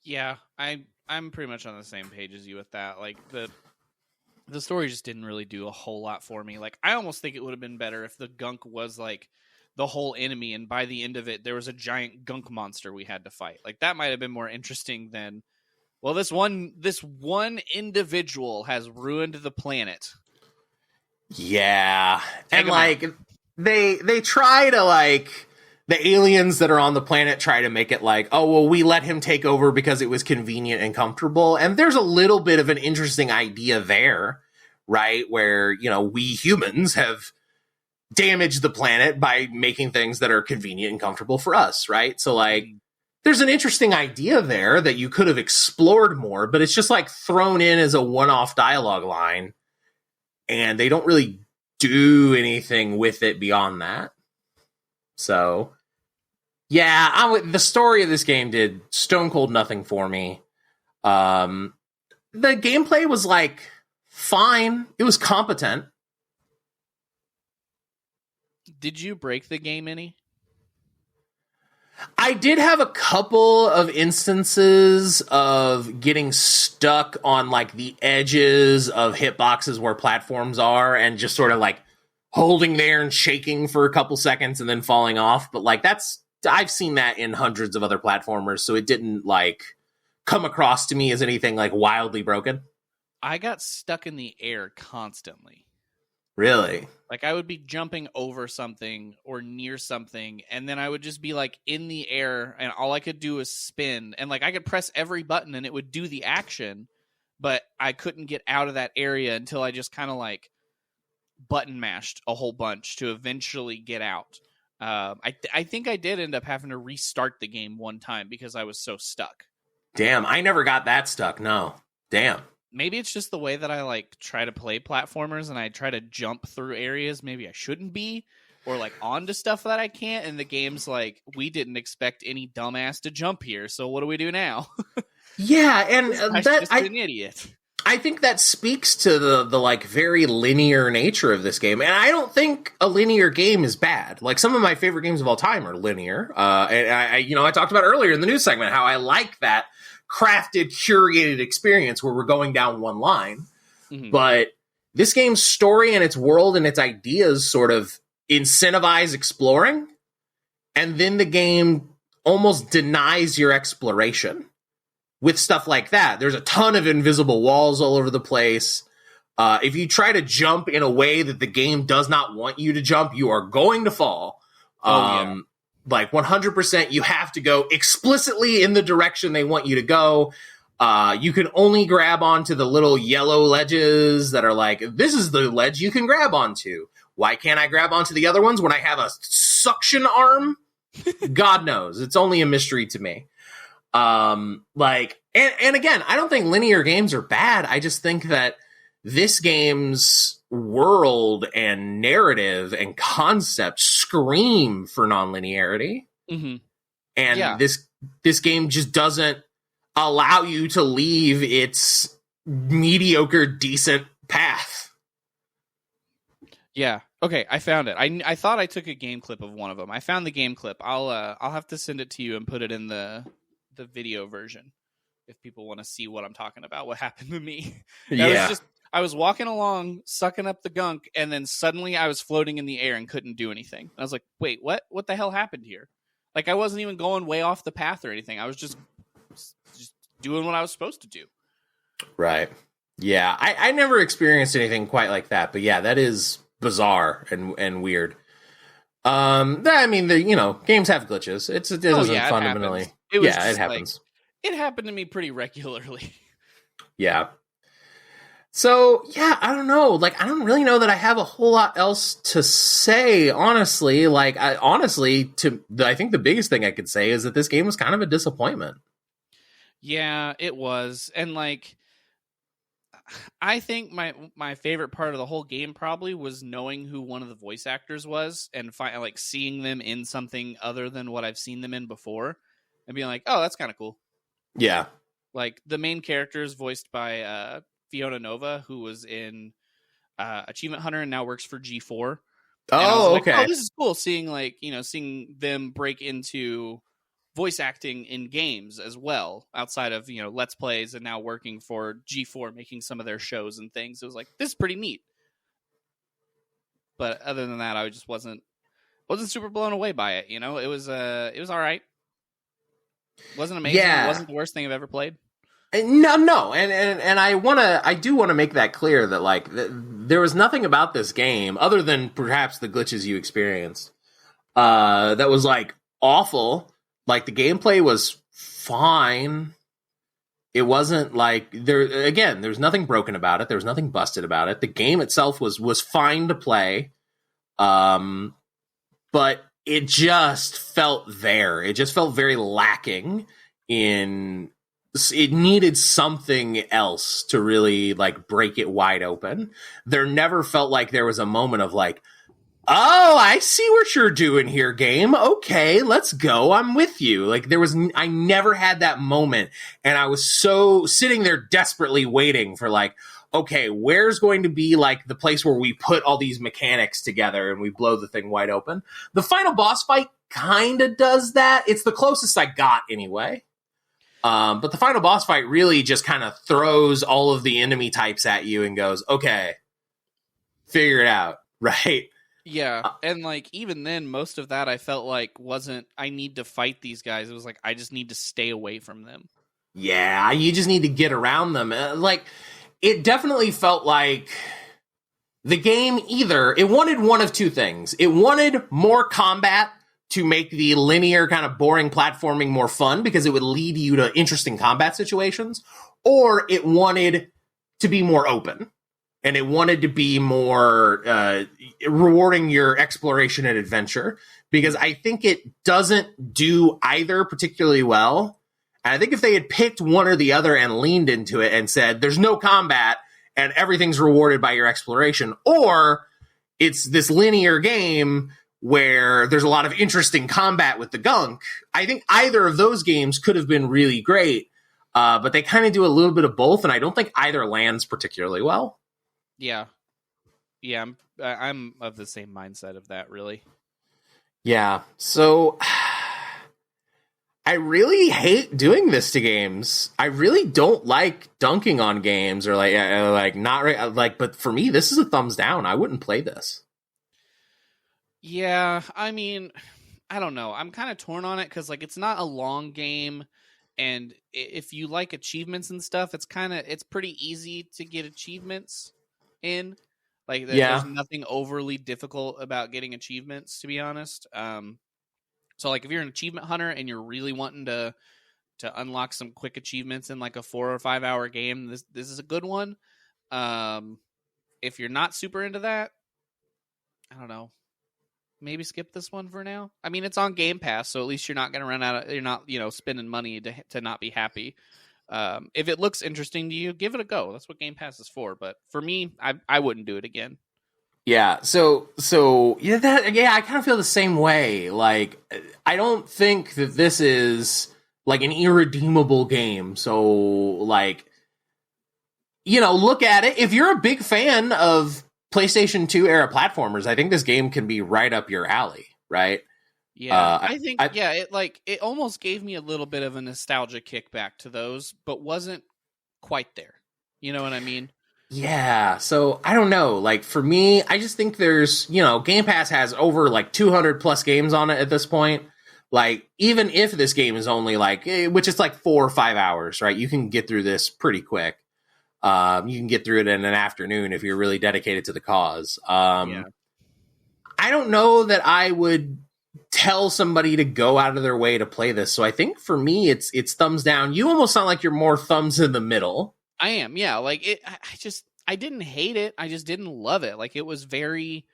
Yeah, I'm pretty much on the same page as you with that. Like, the story just didn't really do a whole lot for me. Like, I almost think it would have been better if the gunk was like the whole enemy, and by the end of it there was a giant gunk monster we had to fight. Like, that might have been more interesting than, well, this one individual has ruined the planet. Yeah. And like, they try to, like, the aliens that are on the planet try to make it like, oh, well, we let him take over because it was convenient and comfortable. And there's a little bit of an interesting idea there, right? Where, you know, we humans have damaged the planet by making things that are convenient and comfortable for us, right? So, like, there's an interesting idea there that you could have explored more, but it's just, like, thrown in as a one-off dialogue line, and they don't really do anything with it beyond that. So, yeah, the story of this game did stone cold nothing for me. The gameplay was, like, fine. It was competent. Did you break the game any? I did have a couple of instances of getting stuck on, like, the edges of hitboxes where platforms are and just sort of, like, holding there and shaking for a couple seconds and then falling off. But, like, I've seen that in hundreds of other platformers, so it didn't, like, come across to me as anything, like, wildly broken. I got stuck in the air constantly. Really? Like, I would be jumping over something or near something, and then I would just be, like, in the air, and all I could do was spin. And, like, I could press every button, and it would do the action, but I couldn't get out of that area until I just kind of, like, button mashed a whole bunch to eventually get out. I think I did end up having to restart the game one time because I was so stuck. Damn, I never got that stuck, no. Damn. Maybe it's just the way that I, like, try to play platformers and I try to jump through areas maybe I shouldn't be, or, like, onto stuff that I can't, and the game's like, we didn't expect any dumbass to jump here, so what do we do now? Yeah, and I'm just an idiot. I think that speaks to the like very linear nature of this game. And I don't think a linear game is bad. Like some of my favorite games of all time are linear. And I talked about earlier in the news segment how I like that crafted, curated experience where we're going down one line. Mm-hmm. But this game's story and its world and its ideas sort of incentivize exploring. And then the game almost denies your exploration. With stuff like that, there's a ton of invisible walls all over the place. If you try to jump in a way that the game does not want you to jump, you are going to fall. Like 100%, you have to go explicitly in the direction they want you to go. You can only grab onto the little yellow ledges that are like, this is the ledge you can grab onto. Why can't I grab onto the other ones when I have a suction arm? God knows. It's only a mystery to me. And again, I don't think linear games are bad. I just think that this game's world and narrative and concept scream for nonlinearity. Mm-hmm. And this game just doesn't allow you to leave its mediocre, decent path. Yeah. Okay, I found it. I thought I took a game clip of one of them. I found the game clip. I'll have to send it to you and put it in the video version if people want to see what I'm talking about, what happened to me. I was walking along, sucking up the gunk, and then suddenly I was floating in the air and couldn't do anything. I was like, wait, what? What the hell happened here? Like, I wasn't even going way off the path or anything. I was just doing what I was supposed to do. Right. Yeah, I never experienced anything quite like that, but yeah, that is bizarre and weird. I mean, games have glitches. It doesn't fundamentally. It happens. It happened to me pretty regularly. Yeah. So, yeah, I don't know. Like, I don't really know that I have a whole lot else to say, honestly. Like, I think the biggest thing I could say is that this game was kind of a disappointment. Yeah, it was. And, like, I think my favorite part of the whole game probably was knowing who one of the voice actors was and seeing them in something other than what I've seen them in before and being like, oh, that's kind of cool. Yeah. Like the main character is voiced by Fiona Nova, who was in Achievement Hunter and now works for G4. Oh, okay. Oh, this is cool seeing them break into voice acting in games as well, outside of, Let's Plays and now working for G4, making some of their shows and things. It was like, this is pretty neat. But other than that, I just wasn't super blown away by it. It was all right. Wasn't amazing. Yeah. It wasn't the worst thing I've ever played. No. And I do want to make that clear that like there was nothing about this game other than perhaps the glitches you experienced that was like awful. Like the gameplay was fine. It wasn't like there's nothing broken about it. There was nothing busted about it. The game itself was fine to play. But it just felt there. It just felt very lacking in. It needed something else to really like break it wide open. There never felt like there was a moment of like, oh, I see what you're doing here, game. Okay, let's go. I'm with you. Like I never had that moment. And I was so sitting there desperately waiting for like, okay, where's going to be like the place where we put all these mechanics together and we blow the thing wide open? The final boss fight kind of does that. It's the closest I got anyway. But the final boss fight really just kind of throws all of the enemy types at you and goes, okay, figure it out, right? Yeah, and like even then, most of that I felt like wasn't, I need to fight these guys. It was like, I just need to stay away from them. Yeah, you just need to get around them. Like, it definitely felt like the game it wanted one of two things. It wanted more combat to make the linear kind of boring platforming more fun because it would lead you to interesting combat situations, or it wanted to be more open and it wanted to be more rewarding your exploration and adventure, because I think it doesn't do either particularly well. And I think if they had picked one or the other and leaned into it and said, there's no combat and everything's rewarded by your exploration, or it's this linear game where there's a lot of interesting combat with the gunk, I think either of those games could have been really great. But they kind of do a little bit of both, and I don't think either lands particularly well. Yeah. Yeah, I'm of the same mindset of that, really. Yeah, so I really hate doing this to games. I really don't like dunking on games or but for me, this is a thumbs down. I wouldn't play this. Yeah, I mean, I don't know. I'm kind of torn on it because like it's not a long game, and if you like achievements and stuff, it's pretty easy to get achievements in. Like there's nothing overly difficult about getting achievements, to be honest. So like if you're an achievement hunter and you're really wanting to unlock some quick achievements in like a 4 or 5 hour game, this is a good one. If you're not super into that, I don't know. Maybe skip this one for now. I mean, it's on Game Pass, so at least you're not going to run out of, you're not, spending money to not be happy. If it looks interesting to you, give it a go. That's what Game Pass is for. But for me, I wouldn't do it again. Yeah. So I kind of feel the same way. Like, I don't think that this is like an irredeemable game. So like, look at it. If you're a big fan of PlayStation 2 era platformers, I think this game can be right up your alley, right? Yeah, I think it almost gave me a little bit of a nostalgia kickback to those, but wasn't quite there. You know what I mean? Yeah, so I don't know. Like for me, I just think there's, Game Pass has over like 200 plus games on it at this point. Like even if this game is only like, which is like 4 or 5 hours, right? You can get through this pretty quick. You can get through it in an afternoon if you're really dedicated to the cause. I don't know that I would tell somebody to go out of their way to play this. So I think for me, it's thumbs down. You almost sound like you're more thumbs in the middle. I am. Yeah. Like I didn't hate it. I just didn't love it. Like it was very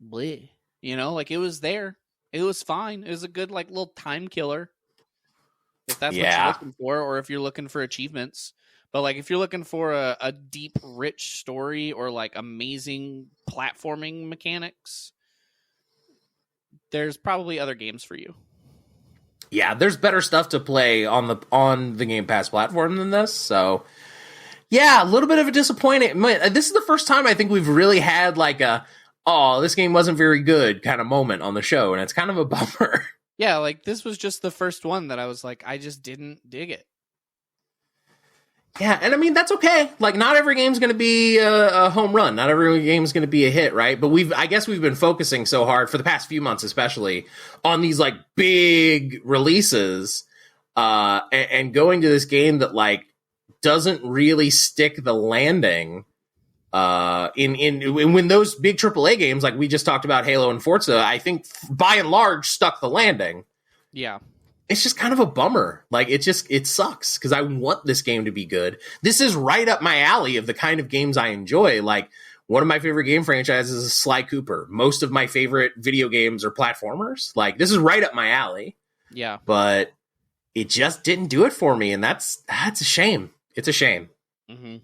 bleh, like it was there. It was fine. It was a good like little time killer. If that's what you're looking for, or if you're looking for achievements. But like if you're looking for a deep, rich story or like amazing platforming mechanics, there's probably other games for you. Yeah, there's better stuff to play on the Game Pass platform than this. So yeah, a little bit of a disappointment. This is the first time I think we've really had like this game wasn't very good kind of moment on the show, and it's kind of a bummer. Yeah, like this was just the first one that I was like, I just didn't dig it. Yeah, and I mean, that's okay. Like, not every game's going to be a home run. Not every game's going to be a hit, right? But I guess we've been focusing so hard for the past few months, especially, on these, like, big releases, and going to this game that, like, doesn't really stick the landing, when those big AAA games, like we just talked about Halo and Forza, I think, by and large, stuck the landing. Yeah. It's just kind of a bummer. Like, it sucks because I want this game to be good. This is right up my alley of the kind of games I enjoy. Like, one of my favorite game franchises is Sly Cooper. Most of my favorite video games are platformers. Like, this is right up my alley. Yeah. But it just didn't do it for me, and that's a shame. It's a shame. Mm-hmm.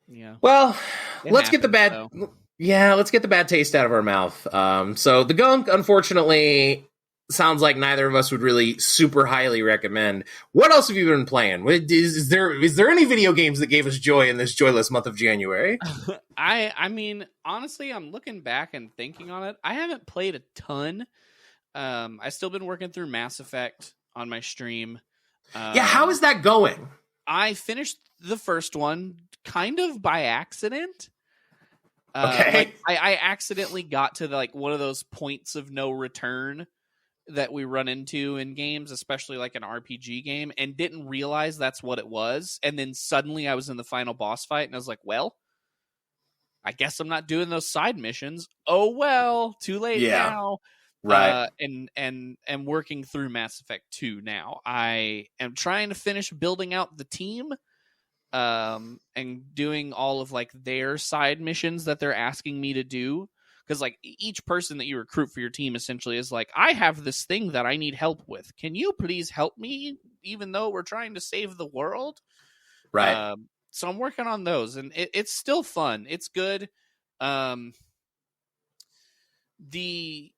Yeah. Well, let's get the bad... Yeah, let's get the bad taste out of our mouth. So, the Gunk, unfortunately... sounds like neither of us would really super highly recommend. What else have you been playing? Is there any video games that gave us joy in this joyless month of January? I mean, honestly, I'm looking back and thinking on it. I haven't played a ton. I've still been working through Mass Effect on my stream. How is that going? I finished the first one kind of by accident. Okay. I accidentally got to one of those points of no return that we run into in games, especially like an RPG game, and didn't realize that's what it was. And then suddenly I was in the final boss fight and I was like, well, I guess I'm not doing those side missions. Oh, well, too late now. Right. And working through Mass Effect 2 now. I am trying to finish building out the team, and doing all of like their side missions that they're asking me to do. Because like each person that you recruit for your team essentially is like, I have this thing that I need help with. Can you please help me? Even though we're trying to save the world. Right. So I'm working on those, and it's still fun. It's good. The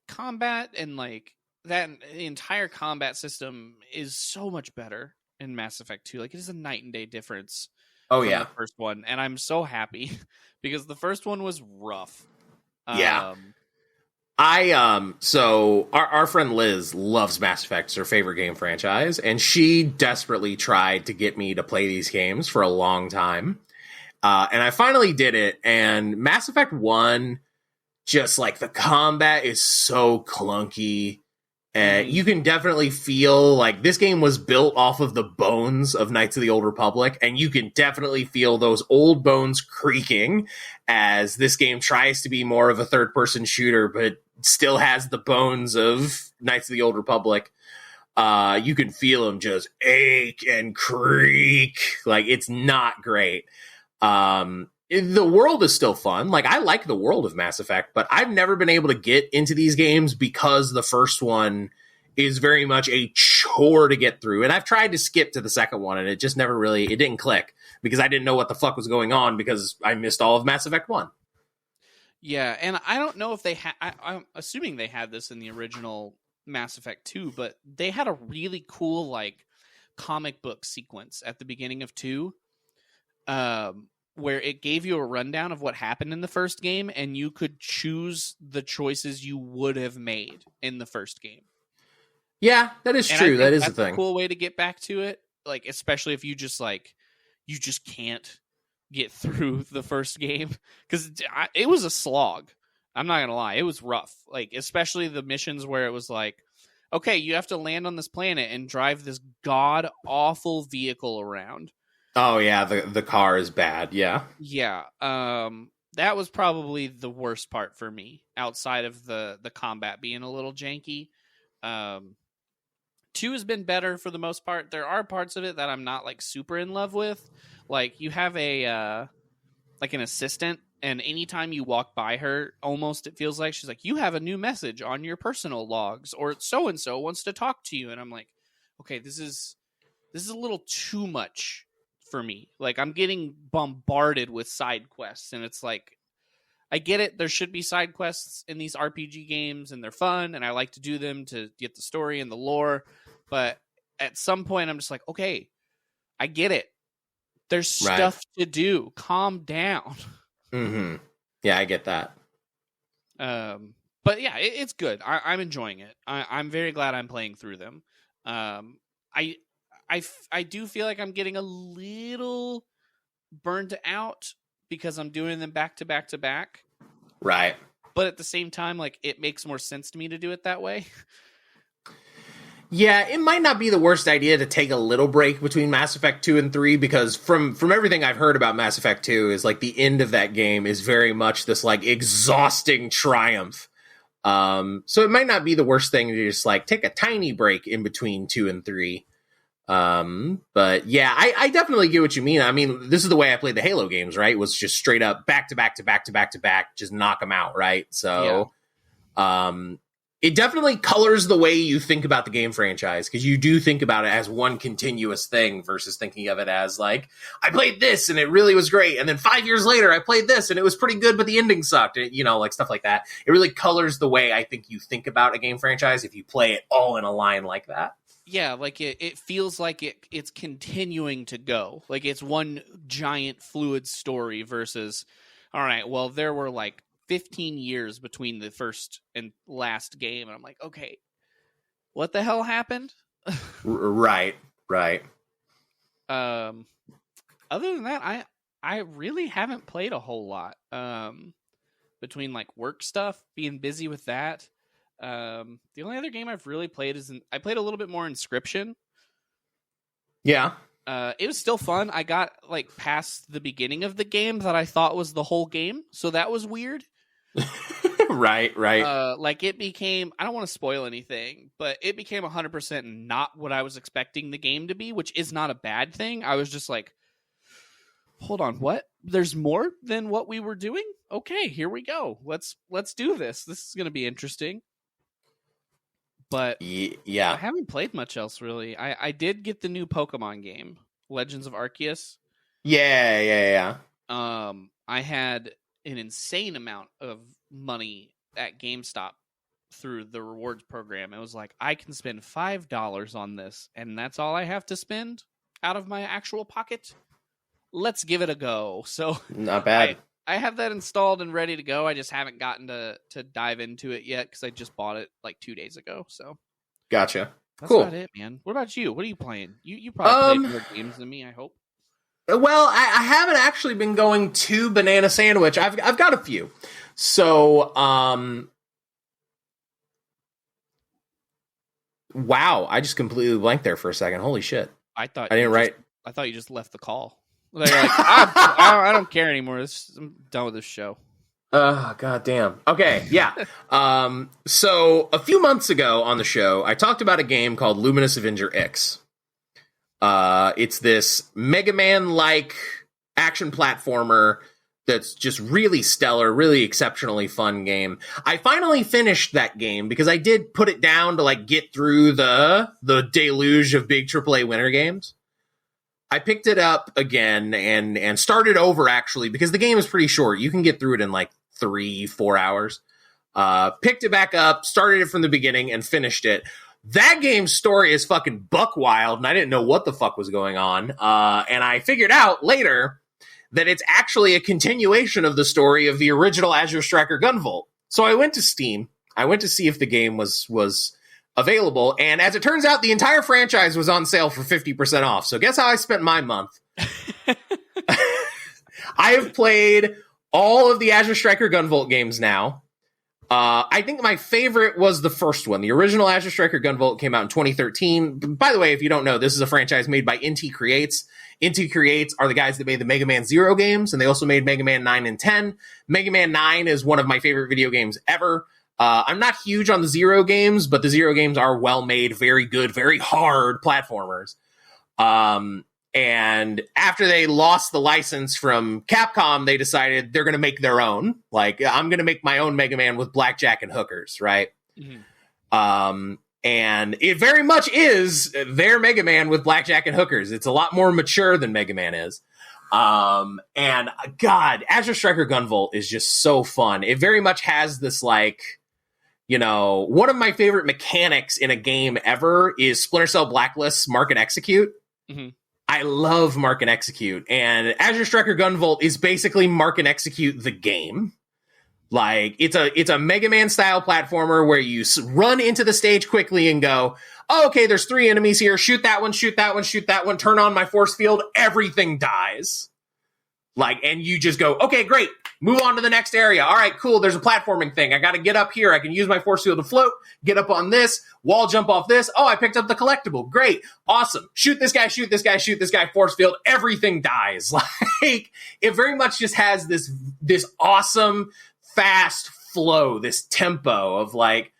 combat and like that, the entire combat system is so much better. in Mass Effect 2. Like, it is a night and day difference Oh from yeah. the first one, and I'm so happy because the first one was rough. Yeah. So our friend Liz loves Mass Effect. It's her favorite game franchise, and she desperately tried to get me to play these games for a long time. And I finally did it, and Mass Effect 1, just like the combat is so clunky. You can definitely feel like this game was built off of the bones of Knights of the Old Republic, and you can definitely feel those old bones creaking as this game tries to be more of a third-person shooter, but still has the bones of Knights of the Old Republic. You can feel them just ache and creak. Like, it's not great. The world is still fun. Like, I like the world of Mass Effect, but I've never been able to get into these games because the first one is very much a chore to get through. And I've tried to skip to the second one, and it just never really, it didn't click because I didn't know what the fuck was going on because I missed all of Mass Effect 1. Yeah, and I don't know if they had, I'm assuming they had this in the original Mass Effect 2, but they had a really cool, like, comic book sequence at the beginning of 2. Where it gave you a rundown of what happened in the first game, and you could choose the choices you would have made in the first game. Yeah, that is true. That is the thing. A cool way to get back to it, like, especially if you just can't get through the first game, because it was a slog. I'm not gonna lie, it was rough. Like, especially the missions where it was like, okay, you have to land on this planet and drive this god awful vehicle around. Oh yeah, the car is bad. Yeah. Yeah. That was probably the worst part for me, outside of the combat being a little janky. 2 has been better for the most part. There are parts of it that I'm not like super in love with. Like, you have a like an assistant, and anytime you walk by her, almost it feels like she's like, you have a new message on your personal logs, or so and so wants to talk to you. And I'm like, okay, this is a little too much for me. Like, I'm getting bombarded with side quests, and it's like, I get it, there should be side quests in these RPG games, and they're fun, and I like to do them to get the story and the lore, but at some point I'm just like, okay, I get it, there's stuff to do, calm down. Yeah, I get that. But yeah, it's good. I'm enjoying it. I'm very glad I'm playing through them. I do feel like I'm getting a little burned out because I'm doing them back to back to back. Right. But at the same time, like, it makes more sense to me to do it that way. Yeah, it might not be the worst idea to take a little break between Mass Effect 2 and 3, because from everything I've heard about Mass Effect 2 is like the end of that game is very much this like exhausting triumph. So it might not be the worst thing to just like take a tiny break in between 2 and 3. But yeah, I definitely get what you mean. I mean, this is the way I played the Halo games, right? Was just straight up back to back to back to back to back, just knock them out, right? So, it definitely colors the way you think about the game franchise, because you do think about it as one continuous thing versus thinking of it as like, I played this and it really was great, and then 5 years later I played this and it was pretty good, but the ending sucked. You know, like stuff like that. It really colors the way I think you think about a game franchise if you play it all in a line like that. Yeah, like it feels like it's continuing to go. Like, it's one giant fluid story versus, all right, well, there were like 15 years between the first and last game, and I'm like, okay, what the hell happened? Right. Other than that, I really haven't played a whole lot. Between like work stuff, being busy with that. The only other game I've really played I played a little bit more Inscription. Yeah. It was still fun. I got like past the beginning of the game that I thought was the whole game, so that was weird. Right. Like, it became, I don't want to spoil anything, but it became 100% not what I was expecting the game to be, which is not a bad thing. I was just like, hold on, what? There's more than what we were doing? Okay, here we go. Let's do this. This is going to be interesting. But yeah, I haven't played much else, really. I did get the new Pokemon game, Legends of Arceus. Yeah. I had an insane amount of money at GameStop through the rewards program. It was like, I can spend $5 on this, and that's all I have to spend out of my actual pocket. Let's give it a go. So not bad. I have that installed and ready to go. I just haven't gotten to dive into it yet because I just bought it like 2 days ago. So gotcha. That's cool. about it, man. What about you? What are you playing? You probably played more games than me, I hope. Well, I haven't actually been going to Banana Sandwich. I've got a few. So, wow, I just completely blanked there for a second. Holy shit. I thought you just left the call. Like, I don't care anymore. I'm done with this show. God damn. Okay, yeah. So a few months ago on the show, I talked about a game called Luminous Avenger X. It's this Mega Man-like action platformer that's just really stellar, really exceptionally fun game. I finally finished that game because I did put it down to like get through the deluge of big AAA winter games. I picked it up again and started over actually because the game is pretty short. You can get through it in like 3-4 hours. Picked it back up, started it from the beginning and finished it. That game's story is fucking buck wild, and I didn't know what the fuck was going on. And I figured out later that it's actually a continuation of the story of the original Azure Striker Gunvolt. So I went to Steam. I went to see if the game was available, and as it turns out, the entire franchise was on sale for 50% off. So guess how I spent my month? I have played all of the Azure Striker Gunvolt games now. I think my favorite was the first one. The original Azure Striker Gunvolt came out in 2013. By the way, if you don't know, this is a franchise made by NT Creates. NT Creates are the guys that made the Mega Man Zero games, and they also made Mega Man 9 and 10. Mega Man 9 is one of my favorite video games ever. I'm not huge on the Zero games, but the Zero games are well-made, very good, very hard platformers. And after they lost the license from Capcom, they decided they're going to make their own. Like, I'm going to make my own Mega Man with blackjack and hookers, right? Mm-hmm. And it very much is their Mega Man with blackjack and hookers. It's a lot more mature than Mega Man is. And God, Azure Striker Gunvolt is just so fun. It very much has this, like, you know, one of my favorite mechanics in a game ever is Splinter Cell Blacklist's Mark and Execute. Mm-hmm. I love Mark and Execute, and Azure Striker Gunvolt is basically Mark and Execute the game. Like, it's a Mega Man style platformer where you run into the stage quickly and go, oh, okay, there's 3 enemies here. Shoot that one, shoot that one, shoot that one. Turn on my force field. Everything dies. Like, and you just go, okay, great. Move on to the next area. All right, cool. There's a platforming thing. I got to get up here. I can use my force field to float, get up on this, wall jump off this. Oh, I picked up the collectible. Great. Awesome. Shoot this guy, shoot this guy, shoot this guy, force field. Everything dies. Like, it very much just has this awesome, fast flow, this tempo of like,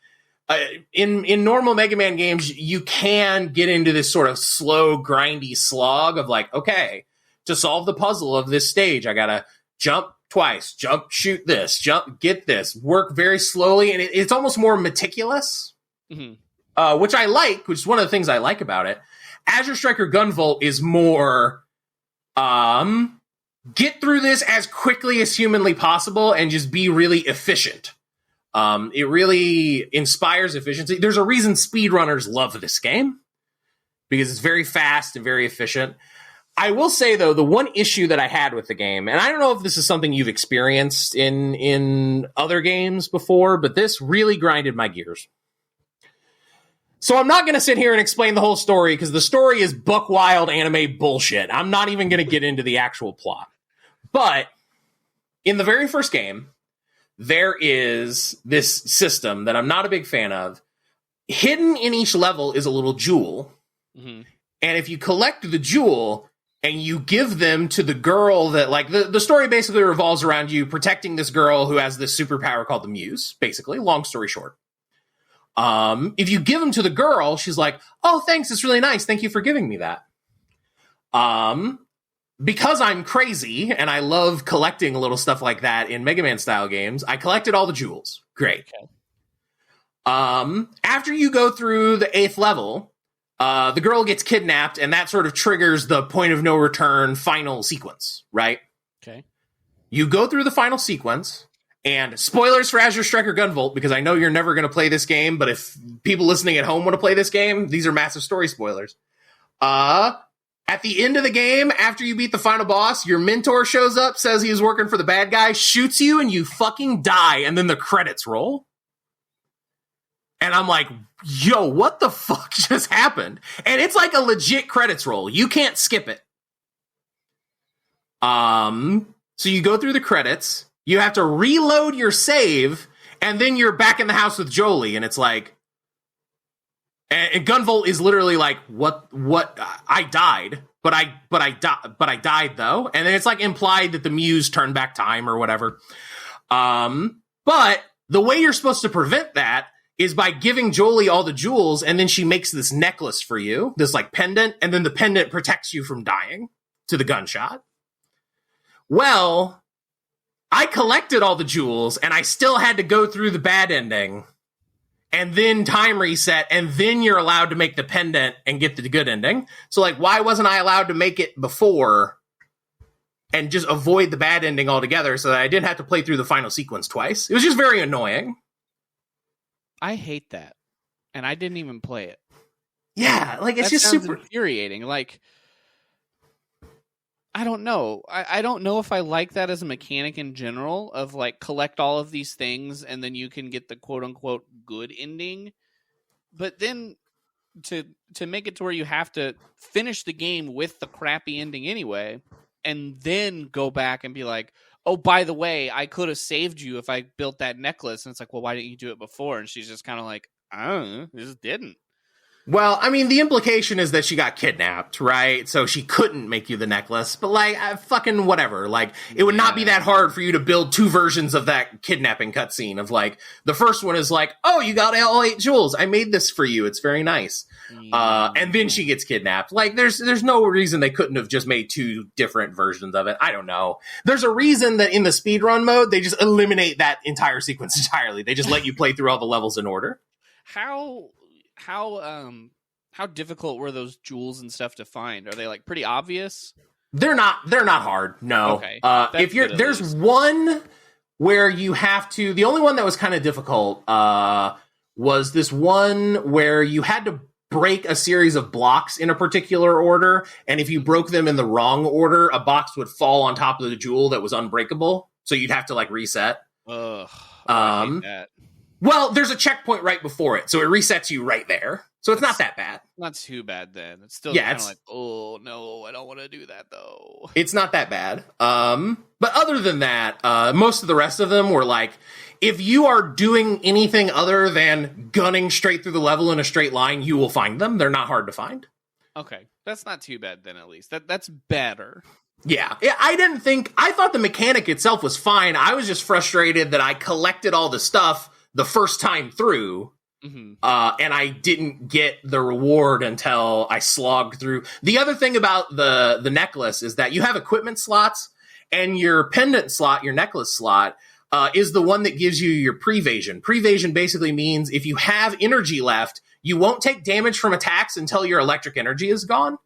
in normal Mega Man games, you can get into this sort of slow, grindy slog of like, okay, to solve the puzzle of this stage, I got to jump twice, jump, shoot this, jump, get this, work very slowly, and it's almost more meticulous, mm-hmm. Which I like, which is one of the things I like about it. Azure Striker Gunvolt is more, get through this as quickly as humanly possible and just be really efficient. It really inspires efficiency. There's a reason speedrunners love this game, because it's very fast and very efficient. I will say, though, the one issue that I had with the game, and I don't know if this is something you've experienced in other games before, but this really grinded my gears. So I'm not going to sit here and explain the whole story, because the story is buck wild anime bullshit. I'm not even going to get into the actual plot. But in the very first game, there is this system that I'm not a big fan of. Hidden in each level is a little jewel. Mm-hmm. And if you collect the jewel and you give them to the girl that, like, the story basically revolves around you protecting this girl who has this superpower called the Muse, basically, long story short. If you give them to the girl, she's like, oh, thanks, it's really nice. Thank you for giving me that. Because I'm crazy and I love collecting little stuff like that in Mega Man style games, I collected all the jewels. Great. Okay. After you go through the 8th level, the girl gets kidnapped, and that sort of triggers the point of no return final sequence, right? Okay. You go through the final sequence, And spoilers for Azure Striker Gunvolt, because I know you're never going to play this game, but if people listening at home want to play this game, these are massive story spoilers. At the end of the game, after you beat the final boss, your mentor shows up, says he was working for the bad guy, shoots you, and you fucking die, and then the credits roll. And I'm like, yo, what the fuck just happened? And it's like a legit credits roll. You can't skip it. So you go through the credits, you have to reload your save, and then you're back in the house with Jolie, and it's like, and Gunvolt is literally like, what, I died, but I died though. And then it's like implied that the muse turned back time or whatever. But the way you're supposed to prevent that is by giving Jolie all the jewels, and then she makes this necklace for you, this like pendant, and then the pendant protects you from dying to the gunshot. Well, I collected all the jewels, and I still had to go through the bad ending, and then time reset, and then you're allowed to make the pendant and get the good ending. So, like, why wasn't I allowed to make it before and just avoid the bad ending altogether so that I didn't have to play through the final sequence twice? It was just very annoying. I hate that, and I didn't even play it. Yeah, like, it's that just sounds super infuriating. Like, I don't know. I don't know if I like that as a mechanic in general of like collect all of these things and then you can get the quote unquote good ending. But then to make it to where you have to finish the game with the crappy ending anyway, and then go back and be like, oh, by the way, I could have saved you if I built that necklace. And it's like, well, why didn't you do it before? And she's just kind of like, I don't know, I just didn't. Well, I mean, the implication is that she got kidnapped, right? So she couldn't make you the necklace, but like, fucking whatever. Like, it would not be that hard for you to build two versions of that kidnapping cutscene of like, the first one is like, oh, you got all 8 jewels. I made this for you. It's very nice. And then she gets kidnapped. Like, there's no reason they couldn't have just made 2 different versions of it. I don't know. There's a reason that in the speedrun mode, they just eliminate that entire sequence entirely. They just let you play through all the levels in order. How difficult were those jewels and stuff to find? Are they like pretty obvious? They're not hard. No. Okay. There's one where you have to, the only one that was kind of difficult, was this one where you had to break a series of blocks in a particular order. And if you broke them in the wrong order, a box would fall on top of the jewel that was unbreakable. So you'd have to like reset. Ugh. I hate that. Well, there's a checkpoint right before it, so it resets you right there. So it's not that bad. Not too bad then. It's still kind of like, oh no, I don't want to do that though. It's not that bad. But other than that, most of the rest of them were like, if you are doing anything other than gunning straight through the level in a straight line, you will find them. They're not hard to find. Okay, that's not too bad then. At least that's better. Yeah, I thought the mechanic itself was fine. I was just frustrated that I collected all the stuff the first time through, and I didn't get the reward until I slogged through. The other thing about the necklace is that you have equipment slots, and your pendant slot, your necklace slot, is the one that gives you your prevasion. Prevasion basically means if you have energy left, you won't take damage from attacks until your electric energy is gone.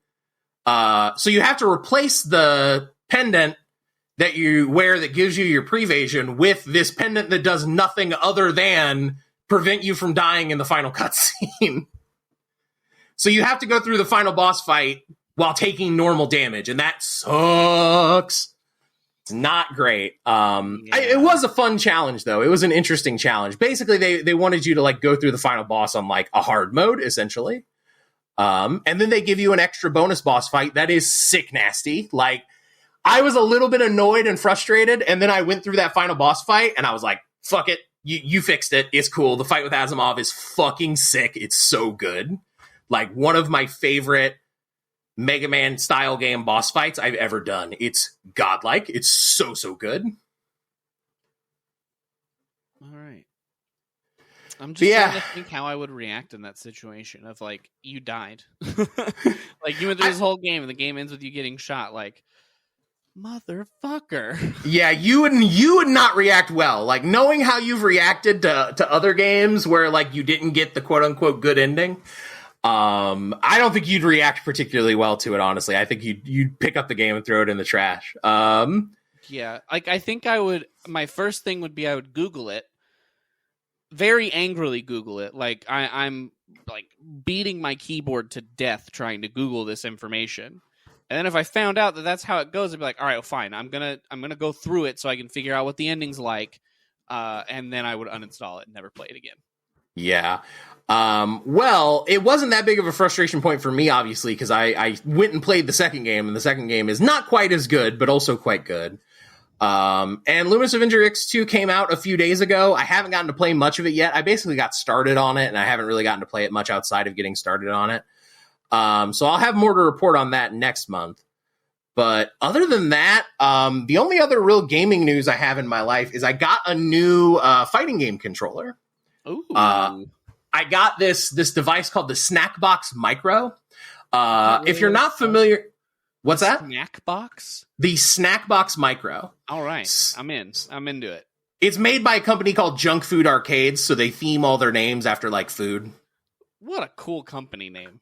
So you have to replace the pendant that you wear that gives you your prevasion with this pendant that does nothing other than prevent you from dying in the final cutscene. So you have to go through the final boss fight while taking normal damage, and that sucks. It's not great. It was a fun challenge, though. It was an interesting challenge. Basically, they wanted you to like go through the final boss on like a hard mode, essentially. And then they give you an extra bonus boss fight that is sick nasty. Like, I was a little bit annoyed and frustrated, and then I went through that final boss fight, and I was like, fuck it. You fixed it. It's cool. The fight with Asimov is fucking sick. It's so good. Like, one of my favorite Mega Man style game boss fights I've ever done. It's godlike. It's so good. All right. I'm just trying to think how I would react in that situation of, like, you died. Like, you went through this whole game, and the game ends with you getting shot, like, motherfucker. Yeah, you would not react well. Like, knowing how you've reacted to other games where, like, you didn't get the quote-unquote good ending, I don't think you'd react particularly well to it, honestly. I think you'd pick up the game and throw it in the trash. Yeah, like I think my first thing would be I would Google it, very angrily Google it. Like I'm like beating my keyboard to death trying to Google this information. And then if I found out that that's how it goes, I'd be like, all right, well, fine. I'm gonna go through it so I can figure out what the ending's like, and then I would uninstall it and never play it again. Yeah. Well, it wasn't that big of a frustration point for me, obviously, because I went and played the second game, and the second game is not quite as good, but also quite good. And Luminous Avenger X2 came out a few days ago. I haven't gotten to play much of it yet. I basically got started on it, and I haven't really gotten to play it much outside of getting started on it. So I'll have more to report on that next month. But other than that, the only other real gaming news I have in my life is I got a new fighting game controller. Ooh. I got this device called the Snackbox Micro. If you're not familiar, what's that? Snackbox? The Snackbox Micro. All right, I'm in. I'm into it. It's made by a company called Junk Food Arcades, so they theme all their names after like food. What a cool company name.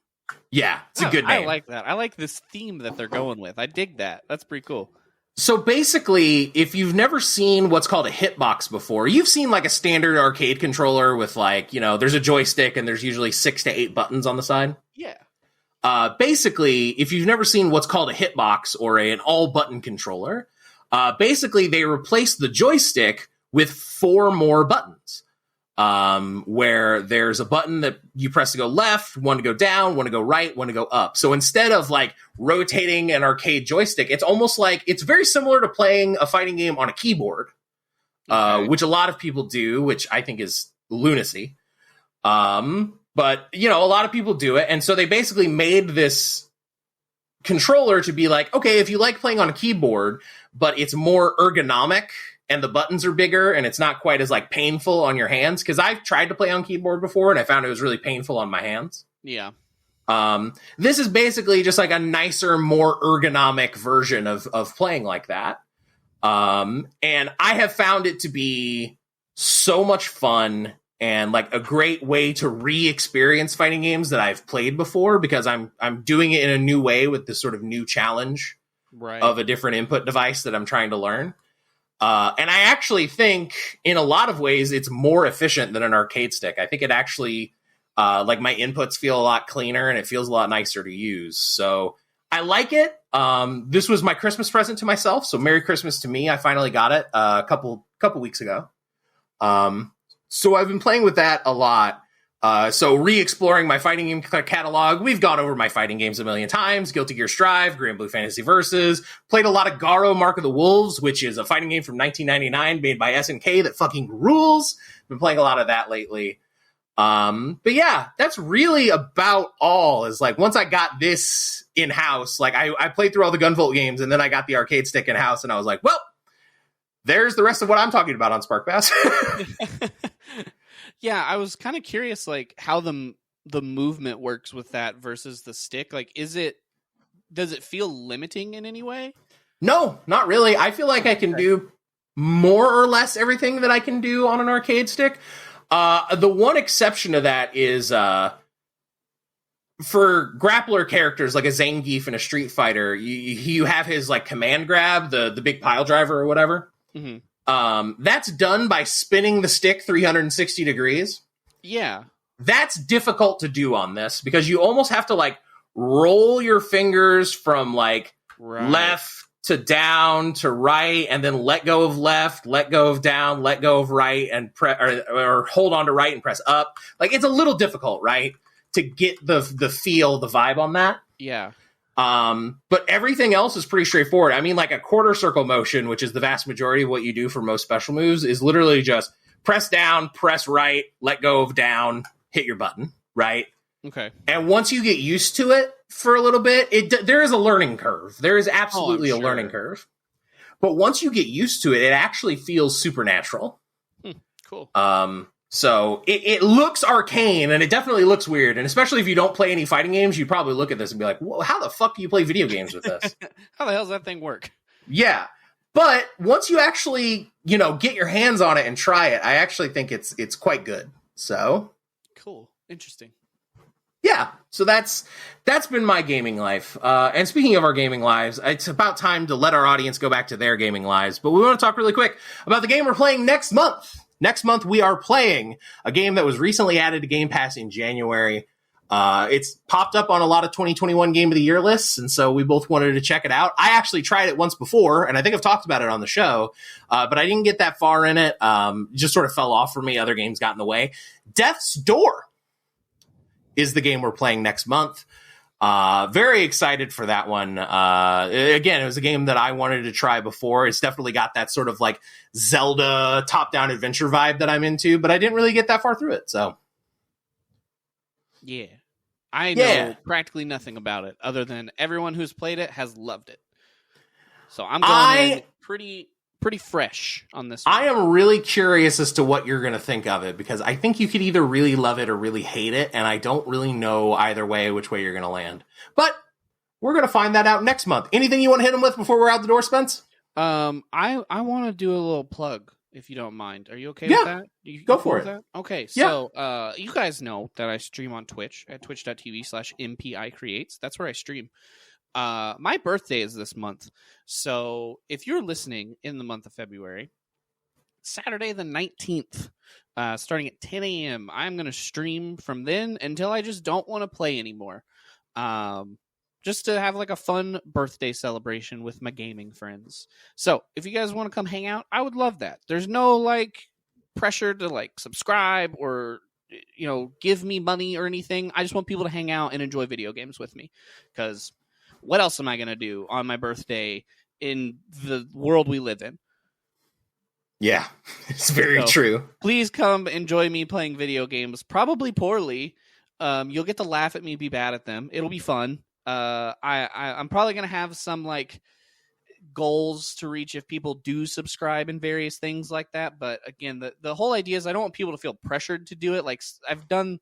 Yeah, it's a good name. I like that. I like this theme that they're going with. I dig that. That's pretty cool. So basically, if you've never seen what's called a hitbox before, you've seen like a standard arcade controller with like, there's a joystick and there's usually 6 to 8 buttons on the side. Yeah. Basically, if you've never seen what's called a hitbox or an all-button controller, basically they replaced the joystick with 4 more buttons. Where there's a button that you press to go left, one to go down, one to go right, one to go up. So instead of like rotating an arcade joystick, it's almost like it's very similar to playing a fighting game on a keyboard, which a lot of people do, which I think is lunacy. But a lot of people do it. And so they basically made this controller to be like, okay, if you like playing on a keyboard, but it's more ergonomic and the buttons are bigger and it's not quite as like painful on your hands. Cause I've tried to play on keyboard before and I found it was really painful on my hands. Yeah. This is basically just like a nicer, more ergonomic version of playing like that. And I have found it to be so much fun and like a great way to re-experience fighting games that I've played before because I'm doing it in a new way with this sort of new challenge of a different input device that I'm trying to learn. And I actually think in a lot of ways it's more efficient than an arcade stick. I think it actually, like my inputs feel a lot cleaner and it feels a lot nicer to use. So I like it. This was my Christmas present to myself. So Merry Christmas to me. I finally got it a couple weeks ago. So I've been playing with that a lot. So re-exploring my fighting game catalog. We've gone over my fighting games a million times. Guilty Gear Strive, Grand Blue Fantasy Versus. Played a lot of Garo Mark of the Wolves, which is a fighting game from 1999 made by SNK that fucking rules. Been playing a lot of that lately. But yeah, that's really about all. Is like once I got this in-house, like I played through all the Gunvolt games and then I got the arcade stick in-house and I was like, well, there's the rest of what I'm talking about on SPARCPass. Yeah, I was kind of curious, like how the movement works with that versus the stick. Like, does it feel limiting in any way? No, not really. I feel like I can do more or less everything that I can do on an arcade stick. The one exception to that is for grappler characters like a Zangief in a Street Fighter. You have his like command grab, the big pile driver or whatever. Mm-hmm. That's done by spinning the stick 360 degrees. Yeah. That's difficult to do on this because you almost have to like roll your fingers from like left to down to right and then let go of left, let go of down, let go of right and or hold on to right and press up. Like it's a little difficult, right? To get the feel, the vibe on that. Yeah. But everything else is pretty straightforward. I mean, like a quarter circle motion, which is the vast majority of what you do for most special moves, is literally just press down, press right, let go of down, hit your button, right? Okay. And once you get used to it for a little bit, there is a learning curve. There is absolutely a learning curve. But once you get used to it, it actually feels supernatural. Cool. So it looks arcane, and it definitely looks weird. And especially if you don't play any fighting games, you'd probably look at this and be like, how the fuck do you play video games with this? How the hell does that thing work? Yeah. But once you actually, get your hands on it and try it, I actually think it's quite good. So. Cool. Interesting. yeah, so that's been my gaming life. And speaking of our gaming lives, it's about time to let our audience go back to their gaming lives. But we want to talk really quick about the game we're playing next month. Next month, we are playing a game that was recently added to Game Pass in January. It's popped up on a lot of 2021 Game of the Year lists, and so we both wanted to check it out. I actually tried it once before, and I think I've talked about it on the show, but I didn't get that far in it. Just sort of fell off for me. Other games got in the way. Death's Door is the game we're playing next month. Very excited for that one. Again, it was a game that I wanted to try before. It's definitely got that sort of like Zelda top-down adventure vibe that I'm into, but I didn't really get that far through it, so. Yeah. I know practically nothing about it other than everyone who's played it has loved it. So I'm going in pretty fresh on this one. I am really curious as to what you're going to think of it, because I think you could either really love it or really hate it, and I don't really know either way which way you're going to land. But we're going to find that out next month. Anything you want to hit them with before we're out the door, Spence? I want to do a little plug, if you don't mind. Are you okay with that? You go for it. That? Okay, so you guys know that I stream on Twitch at twitch.tv/MPICreates. That's where I stream. My birthday is this month, so if you're listening in the month of February, Saturday the 19th, starting at 10 a.m., I'm going to stream from then until I just don't want to play anymore. Just to have like a fun birthday celebration with my gaming friends. So if you guys want to come hang out, I would love that. There's no like pressure to like subscribe or, you know, give me money or anything. I just want people to hang out and enjoy video games with me, because what else am I going to do on my birthday in the world we live in? Yeah, it's very true. Please come enjoy me playing video games, probably poorly. You'll get to laugh at me, be bad at them. It'll be fun. I'm probably going to have some like goals to reach if people do subscribe and various things like that. But again, the whole idea is I don't want people to feel pressured to do it. Like I've done,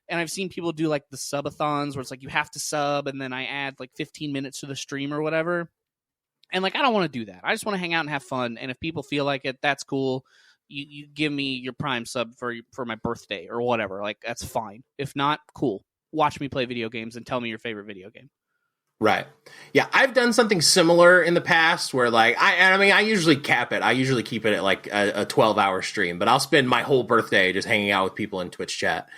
and I've seen people do like the subathons where it's like you have to sub and then I add like 15 minutes to the stream or whatever. And like, I don't want to do that. I just want to hang out and have fun. And if people feel like it, that's cool. You give me your Prime sub for my birthday or whatever. Like, that's fine. If not, cool. Watch me play video games and tell me your favorite video game. Right. Yeah, I've done something similar in the past where like, I usually cap it. I usually keep it at like a 12-hour stream, but I'll spend my whole birthday just hanging out with people in Twitch chat.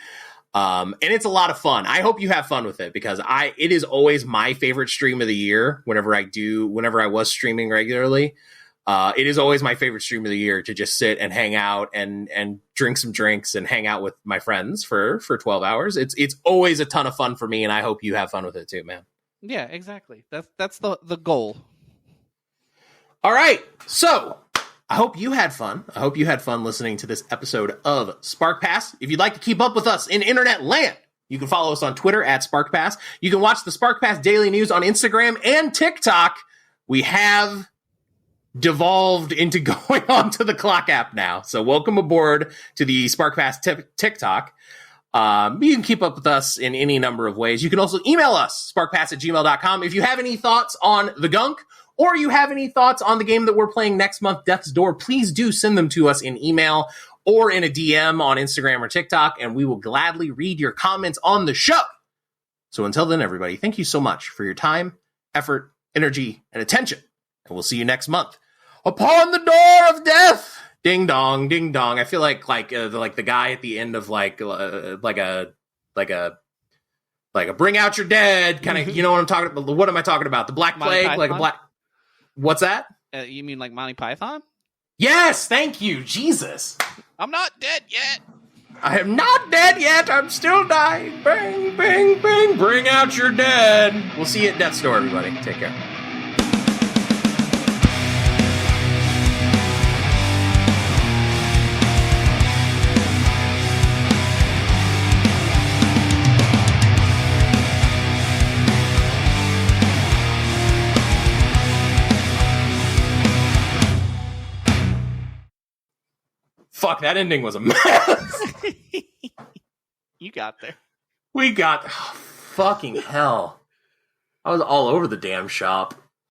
And it's a lot of fun. I hope you have fun with it, because it is always my favorite stream of the year. Whenever I was streaming regularly, it is always my favorite stream of the year to just sit and hang out and drink some drinks and hang out with my friends for 12 hours. It's always a ton of fun for me, and I hope you have fun with it too, man. Yeah, exactly. That's the goal. All right. So I hope you had fun. I hope you had fun listening to this episode of SPARCPass. If you'd like to keep up with us in internet land, you can follow us on Twitter at SPARCPass. You can watch the SPARCPass Daily News on Instagram and TikTok. We have devolved into going on to the Clock app now. So welcome aboard to the SPARCPass TikTok. You can keep up with us in any number of ways. You can also email us, sparkpass@gmail.com. If you have any thoughts on the Gunk, or you have any thoughts on the game that we're playing next month, Death's Door, please do send them to us in email or in a DM on Instagram or TikTok, and we will gladly read your comments on the show. So until then, everybody, thank you so much for your time, effort, energy, and attention. And we'll see you next month. Upon the door of death! Ding dong, ding dong. I feel like the guy at the end of like a Bring Out Your Dead kind of. You know what I'm talking about? What am I talking about? The Black Plague, like a black. What's that? You mean like Monty Python? Yes, thank you, Jesus. I'm not dead yet. I am not dead yet. I'm still dying. Bang, bang, bang. Bring out your dead. We'll see you at Death's Door, everybody. Take care. Fuck, that ending was a mess. You got there. We got... fucking hell. I was all over the damn shop.